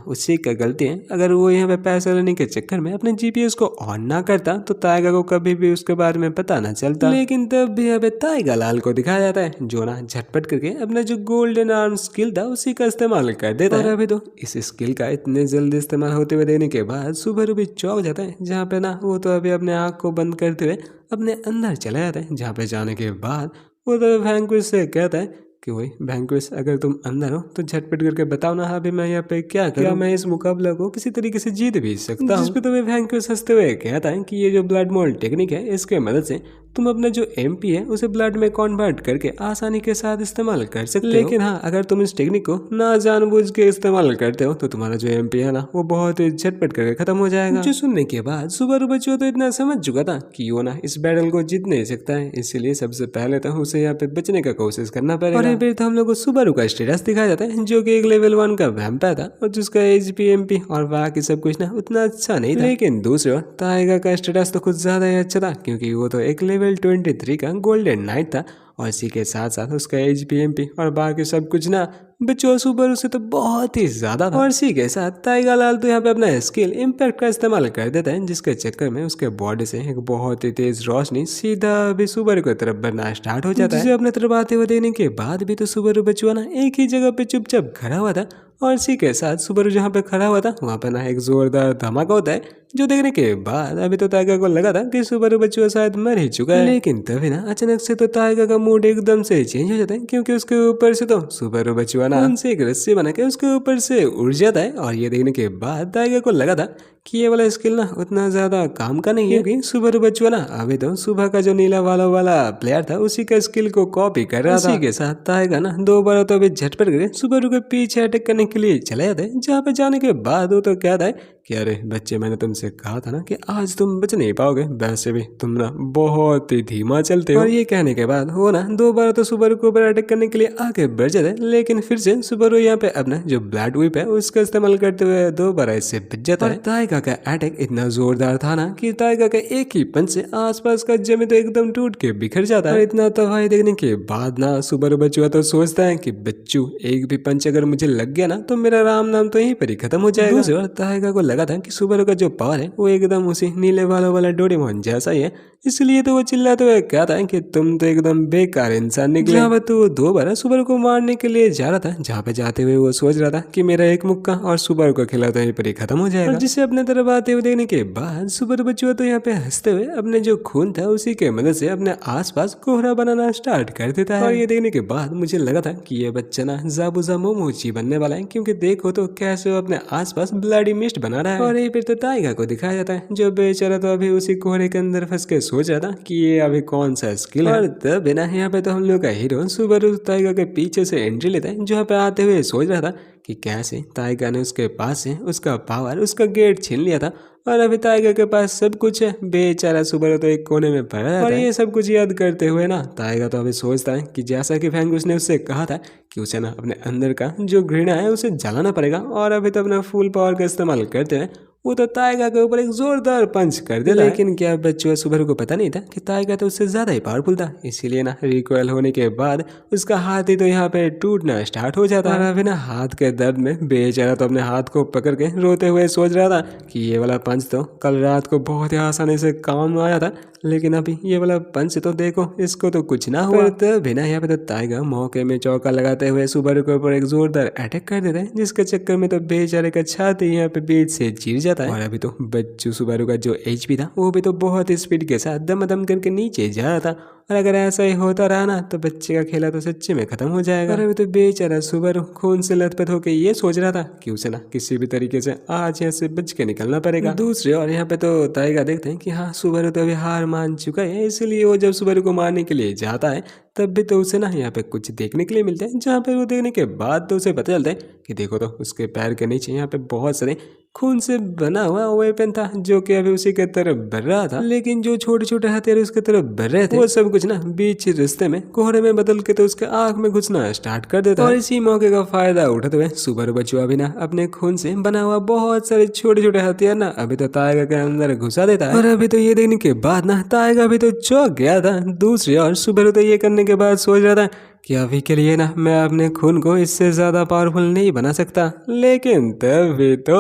उसी का गलती है। अगर वो यहाँ पे पैसा लेने के चक्कर में अपने जीपीएस को ऑन ना करता तो टाइगर को कभी भी उसके बारे में पता ना चलता। लेकिन तब भी यहाँ पे टाइगर लाल को दिखाया जाता है जो ना झटपट करके अपना जो गोल्डन आर्म स्किल था उसी का इस्तेमाल कर देता है। अभी तो इस स्किल का इतने जल्दी इस्तेमाल होते हुए देखने के बाद सुबारू भी चौंक जाता है, जहाँ पे ना वो तो अभी अपने आँख को बंद करते हुए अपने अंदर चला जाता है। जहाँ पे जाने के बाद वो तो वैंक्विश से कहता है कि वही वैंक्विश अगर तुम अंदर हो तो झटपट करके बताओ ना अभी मैं यहाँ पे क्या करूं? क्या मैं इस मुकाबला को किसी तरीके से जीत भी सकता हूँ? जिसपे तो वैंक्विश हंसते हुए कहता है कि ये जो ब्लड मोल्ड टेक्निक है इसके मदद से तुम अपना जो एमपी है उसे ब्लड में कन्वर्ट करके आसानी के साथ इस्तेमाल कर सकते हो। लेकिन हाँ अगर तुम इस टेक्निक को ना जानबूझ के इस्तेमाल करते हो तो तुम्हारा जो एमपी है ना वो बहुत ही झटपट करके खत्म हो जाएगा। जो सुनने के बाद सुबारू बच्चों तो इतना समझ चुका था कि वो ना इस बैटल को जीत नहीं सकता है, इसीलिए सबसे पहले तो उसे यहाँ पे बचने का कोशिश करना पड़ेगा। और फिर तो हम लोग को सुबारू का स्टेटस दिखाया जाता है जो कि एक लेवल 1 का वैम्पायर था और जिसका एचपी एमपी और बाकी सब कुछ ना उतना अच्छा नहीं था। लेकिन दूसरी ओर टाइगर का स्टेटस तो कुछ ज्यादा ही अच्छा था क्योंकि वो तो एक लेवल 23 का गोल्डन नाइट था और इसी के साथ साथ उसका एचपी एमपी और बाकी सब कुछ ना बच्चों सुबारू से तो बहुत ही ज्यादा था। और इसी के साथ टाइगर लाल तो यहाँ पे अपना स्किल इम्पैक्ट का इस्तेमाल कर देता है, जिसके चक्कर में उसके बॉडी से एक बहुत ही तेज रोशनी सीधा भी सुबारू की तरफ बढ़ना स्टार्ट हो जाता है। जिसे अपने तरफ आते हुए देने के बाद भी तो सुबारू बचुआ ना एक ही जगह पे चुपचाप खड़ा हुआ था और इसी के साथ सुबारू जहाँ पे खड़ा हुआ था वहाँ पे ना एक जोरदार धमाका होता है, जो देखने के बाद अभी तो टाइगर को लगा था कि सुबारू बच्चुआ शायद मर ही चुका है। लेकिन तभी ना अचानक से तो टाइगर का मूड एकदम से चेंज हो जाता है क्योंकि उसके ऊपर से तो सुबारू बच्चुआ ना उनसे एक रस्सी बना के उसके ऊपर से उड़ जाता है। और ये देखने के बाद टाइगर को लगा था कि ये वाला स्किल ना उतना ज्यादा काम का नहीं है क्योंकि सुबारू बच्चुआ ना अभी तो सुबह का जो नीला वाला प्लेयर था उसी का स्किल को कॉपी कर रहा था। इसी के साथ टाइगर ना दोबारा तो अभी झटपट करके सुबारू के पीछे अटैक करने के लिए चला जाता है, जहाँ पे जाने के बाद वो तो कहता है कि अरे बच्चे मैंने तुमसे कहा था ना कि आज तुम बच नहीं पाओगे, वैसे भी तुम ना बहुत ही धीमा चलते हो। और ये कहने के बाद वो ना दोबारा तो सुबारू के ऊपर अटैक करने के लिए आगे बढ़ जाता है, लेकिन फिर से सुबारू यहाँ पे अपना जो ब्लड व्हिप है उसका इस्तेमाल करते हुए दोबारा इससे बच जाता है। टाइगर का अटैक इतना जोरदार था ना कि टाइगर का एक ही पंच से आसपास का जमीन तो एकदम टूट के बिखर जाता है। और इतना तबाही देखने के बाद ना सुबारू बच्चुआ तो सोचता है कि बच्चू एक भी पंच अगर मुझे लग गया ना तो मेरा राम नाम तो यहीं पर ही खत्म हो जाएगा। दूसरी ओर ताइगा को लगा था कि सुबारू का जो पावर है वो एकदम उसी नीले बालों वाला डोरेमोन जैसा ही है, इसलिए तो वो चिल्लाते हुए कहता है कि तुम तो एकदम बेकार इंसान निकले। जहाँ पर तो दो बार सुबारू को मारने के लिए जा रहा था, जहाँ पे जाते हुए वो सोच रहा था कि मेरा एक मुक्का और सुबारू को खिला तो यहीं पर ही खत्म हो जाएगा। और जिसे अपने तरफ आते हुए देखने के बाद सुबारू बच्चुआ तो यहाँ पे हंसते हुए अपने जो खून था उसी के मदद से अपने आसपास कोहरा बनाना स्टार्ट कर देता है। और ये देखने के बाद मुझे लगा था कि ये बच्चा ना जाबुजा मोमोची बनने वाला है, क्योंकि देखो तो कैसे वो अपने आसपास ब्लडी मिस्ट बना रहा है। और ये फिर तो ताइगा को दिखाया जाता है, जो बेचारा तो अभी उसी कोहरे के अंदर फंस के सोच रहा था कि ये अभी कौन सा स्किल है। और तब ना यहाँ पे तो हम लोग का हीरो सुबारू ताइगा के पीछे से एंट्री लेता है, जहाँ पे आते हुए सोच रहा था कि कैसे ताइगा ने उसके पास से उसका पावर, उसका गेट छीन लिया था और अभी ताइगा के पास सब कुछ है। बेचारा सुबारू तो एक कोने में पड़ा रहता है। और ये सब कुछ याद करते हुए ना ताइगा तो अभी सोचता है कि जैसा कि फैंगुस ने उससे कहा था कि उसे ना अपने अंदर का जो घृणा है उसे जलाना पड़ेगा, और अभी तो अपना फुल पावर का इस्तेमाल करते हैं वो तो ताइगा के ऊपर एक जोरदार पंच कर देता है। लेकिन क्या बच्चों सुबारू को पता नहीं था कि ताइगा तो उससे ज्यादा ही पावरफुल था, इसीलिए ना रिकॉइल होने के बाद उसका हाथ ही तो यहाँ पे टूटना स्टार्ट हो जाता है। और अभी ना हाथ के दर्द में बेचारा तो अपने हाथ को पकड़ के रोते हुए सोच रहा था कि ये वाला पंच तो कल रात को बहुत ही आसानी से काम आया था, लेकिन अभी ये वाला पंच तो देखो इसको तो कुछ ना हुआ। तो बिना यहाँ पे तो ताइगा मौके में चौका लगाते हुए सुबारू के ऊपर एक जोरदार अटैक कर देता है, जिसके चक्कर में तो बेचारे का छाती यहाँ पे बीच से चीर जाता है। और अभी तो बच्चू सुबारू का जो एचपी था वो भी तो बहुत स्पीड के साथ दम दम करके नीचे जा रहा था, और अगर ऐसा ही होता रहा ना तो बच्चे का खेला तो सच्चे में खत्म हो जाएगा। और अभी तो बेचारा सुबारू खून से लथपथ होकर ये सोच रहा था कि उसे ना किसी भी तरीके से आज यहाँ से बच के निकलना पड़ेगा। दूसरे और यहाँ पे तो ताइगा देखते हैं कि हाँ सुबारू तो अभी हार मान चुका है, इसलिए वो जब सुबारू को मारने के लिए जाता है तब भी तो उसे ना यहाँ पे कुछ देखने के लिए मिलता है, जहाँ पे वो देखने के बाद तो उसे पता चलता है कि देखो तो उसके पैर के नीचे यहाँ पे बहुत सारे खून से बना हुआ वेपन था, जो कि अभी उसी के तरफ बढ़ रहा था। लेकिन जो छोटे छोटे हथियार उसके तरफ बढ़ रहे थे वो सब कुछ ना बीच रास्ते में कोहरे में बदल के तो उसके आंख में घुसना स्टार्ट कर देता है। और इसी मौके का फायदा उठाते हुए सुबारू बच्चुआ भी ना अपने खून से बना हुआ बहुत सारे छोटे छोटे हथियार ना अभी तो ताइगा के अंदर घुसा देता है। और अभी तो ये देखने के बाद ना ताइगा भी तो चौंक गया था। दूसरी ओर सुबारू तो ये करने के बाद सोच रहा था कि अभी के लिए ना मैं अपने खून को इससे ज्यादा पावरफुल नहीं बना सकता, लेकिन तभी तो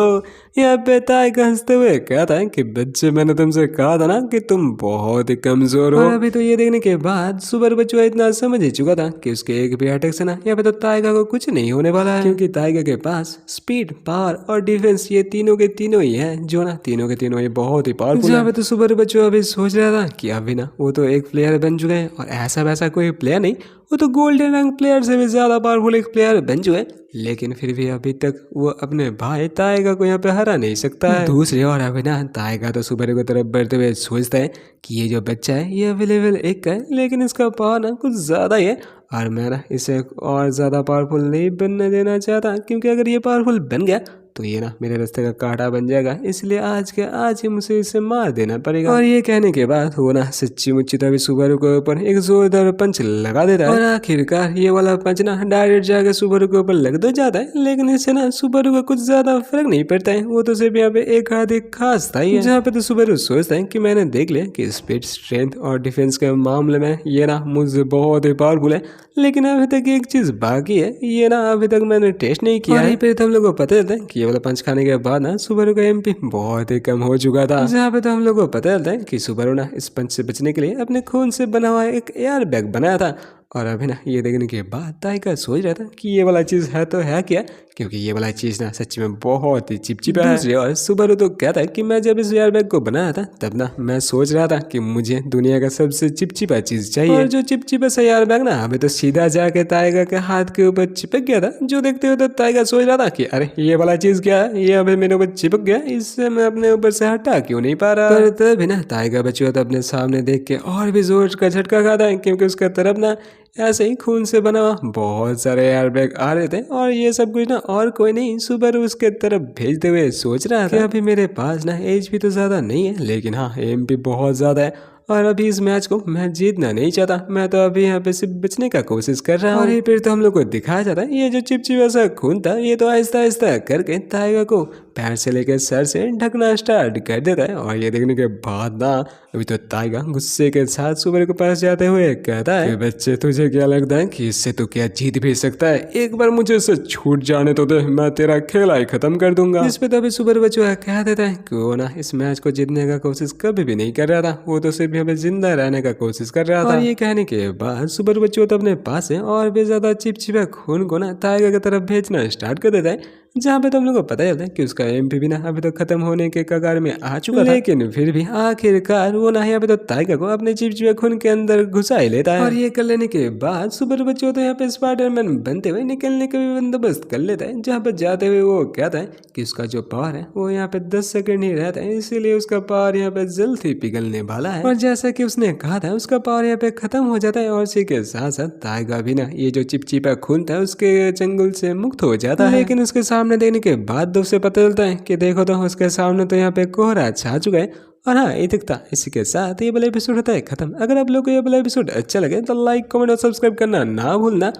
यहाँ पे ताइगा हंसते हुए कहता है कि बच्चे मैंने तुमसे कहा था ना कि तुम बहुत ही कमजोर हो। और अभी तो ये देखने के बाद सुबारू बच्चुआ इतना समझ ही चुका था कि उसके एक भी अटैक से ना यहाँ पे तो ताइगा को कुछ नहीं होने वाला है, क्योंकि ताइगा के पास स्पीड, पावर और डिफेंस ये तीनों के तीनों ही है, जो ना तीनों के तीनों ही बहुत ही पावरफुल है। तो सुबारू बच्चुआ अभी सोच रहा था कि अभी ना वो तो एक प्लेयर बन चुका है, और ऐसा वैसा कोई प्लेयर नहीं, वो तो गोल्डन रंग प्लेयर से भी ज्यादा पावरफुल एक प्लेयर बन चुका है, लेकिन फिर भी अभी तक वो अपने भाई ताइगा को यहाँ पे हरा नहीं सकता है। दूसरी ओर अभी ना ताइगा तो सुबारू की तरफ बढ़ते हुए सोचता है कि ये जो बच्चा है ये अवेलेबल एक का है, लेकिन इसका पावर ना कुछ ज्यादा ही है, और मैं ना इसे और ज्यादा पावरफुल नहीं बनने देना चाहता, क्योंकि अगर ये पावरफुल बन गया तो ये ना मेरे रास्ते का कांटा बन जाएगा, इसलिए आज के आज ही मुझे इसे मार देना पड़ेगा। और ये कहने के बाद वो ना सच्ची मुच्ची तभी सुबारू के ऊपर एक जोरदार पंच लगा देता है, और आखिरकार ये वाला पंच ना डायरेक्ट जाकर सुबारू के ऊपर लग तो जाता है, लेकिन इससे ना सुबारू का कुछ ज्यादा फर्क नहीं पड़ता है। वो तो सिर्फ यहाँ पे एक हाथ एक खास था ही, जहाँ पे तो सुबारू सोचता है कि मैंने देख लिया कि स्पीड, स्ट्रेंथ और डिफेंस के मामले में ये ना मुझसे बहुत ही पावरफुल है, लेकिन अभी तक एक चीज बाकी है, ये ना अभी तक मैंने टेस्ट नहीं किया है। फिर तो हम लोग को पता चलता है कि ये वाला पंच खाने के बाद ना सुबारू का एमपी बहुत ही कम हो चुका था, जहाँ पे तो हम लोग को पता चलता है कि सुबारू ना इस पंच से बचने के लिए अपने खून से बना हुआ एक एयर बैग बनाया था। और अभी ना ये देखने के बाद ताइगा सोच रहा था कि ये वाला चीज है तो है क्या, क्योंकि ये वाला चीज ना सच में बहुत ही चिपचिपा है। दूसरी ओर सुबारू तो कहता है कि मैं जब इस एयर बैग को बनाया था तब ना मैं सोच रहा था कि मुझे दुनिया का सबसे चिपचिपा चीज चाहिए, और जो चिपचिपा सा एयर बैग ना अभी तो सीधा जाके ताइगा के हाथ के ऊपर चिपक गया था, जो देखते हुए तो ताइगा सोच रहा था कि अरे ये वाला चीज क्या है, ये अभी मेरे ऊपर चिपक गया, इससे मैं अपने ऊपर से हटा क्यों नहीं पा रहा। पर तभी ना ताइगा बच्चों तो अपने सामने देख के और भी जोर का झटका खाता है, क्योंकि उसका तरफ ना ऐसे ही खून से बना हुआ बहुत सारे एयर बैग आ रहे थे, और ये सब कुछ ना और कोई नहीं सुबारू उसके तरफ भेजते हुए सोच रहा था कि अभी मेरे पास ना एज भी तो ज्यादा नहीं है, लेकिन हाँ एम भी बहुत ज्यादा है, और अभी इस मैच को मैं जीतना नहीं चाहता, मैं तो अभी यहाँ पे सिर्फ बचने का कोशिश कर रहा हूँ। और ये फिर तो हम लोग को दिखाया जाता है ये जो चिपचिपा सा खून था ये तो आहिस्ता आहिस्ता करके ताइगा को पैर से लेकर सर से ढकना स्टार्ट कर देता है। और ये देखने के बाद ना अभी तो टाइगर गुस्से के साथ सुबर के पास जाते हुए कहता है कि बच्चे तुझे क्या लगता है कि इससे तो क्या जीत भी सकता है, एक बार मुझे इससे छूट जाने तो दे, मैं तेरा खेला ही खत्म कर दूंगा। इस पे तो अभी सुबर बच्चों कह देता है कि वो ना इस मैच को जीतने का कोशिश कभी भी नहीं कर रहा था, वो तो सिर्फ यहाँ पे जिंदा रहने का कोशिश कर रहा था। और ये कहने के बाद सुबर बच्चों तो अपने पास है और भी ज्यादा चिपचिपा खून को ना टाइगर की तरफ भेजना स्टार्ट कर देता है, जहाँ पे तो हम लोग को पता चलता है कि उसका एमपी भी ना अभी तो खत्म होने के कगार में आ चुका था। लेकिन फिर भी आखिरकार वो ना यहाँ पे तो टाइगर को अपने चिपचिपे खून के अंदर घुसा ही लेता है। और ये कर लेने के बाद सुपर बच्चों तो यहाँ पे स्पाइडरमैन बनते हुए निकलने का भी बंदोबस्त कर लेता है, जहाँ पे जाते हुए वो कहता है कि उसका जो पावर है वो यहाँ पे 10 सेकंड ही रहता है, इसीलिए उसका पावर यहाँ पे जल्द ही पिघलने वाला है। और जैसा कि उसने कहा था उसका पावर यहाँ पे खत्म हो जाता है और इसी के साथ साथ टाइगर भी ना ये जो चिपचिपा खून था उसके चंगुल से मुक्त हो जाता है। लेकिन उसके सामने देखने के बाद तो उसे पता चलता है कि देखो तो उसके सामने तो यहाँ पे कोहरा छा चुका है। और हाँ ये दिखता इसी के साथ ये वाला एपिसोड होता है खत्म। अगर आप लोग को ये वाला एपिसोड अच्छा लगे तो लाइक कमेंट और सब्सक्राइब करना ना भूलना।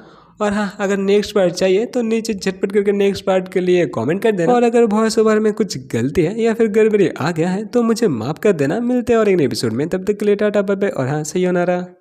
और हाँ अगर नेक्स्ट पार्ट चाहिए तो नीचे झटपट करके नेक्स्ट पार्ट के लिए कमेंट कर देना। और अगर वॉइस ओवर में कुछ गलती है या फिर गड़बड़ी आ गया है तो मुझे माफ कर देना। मिलते हैं और एक एपिसोड में, तब तक के लिए टाटा बाय बाय और हाँ सही होना रहा।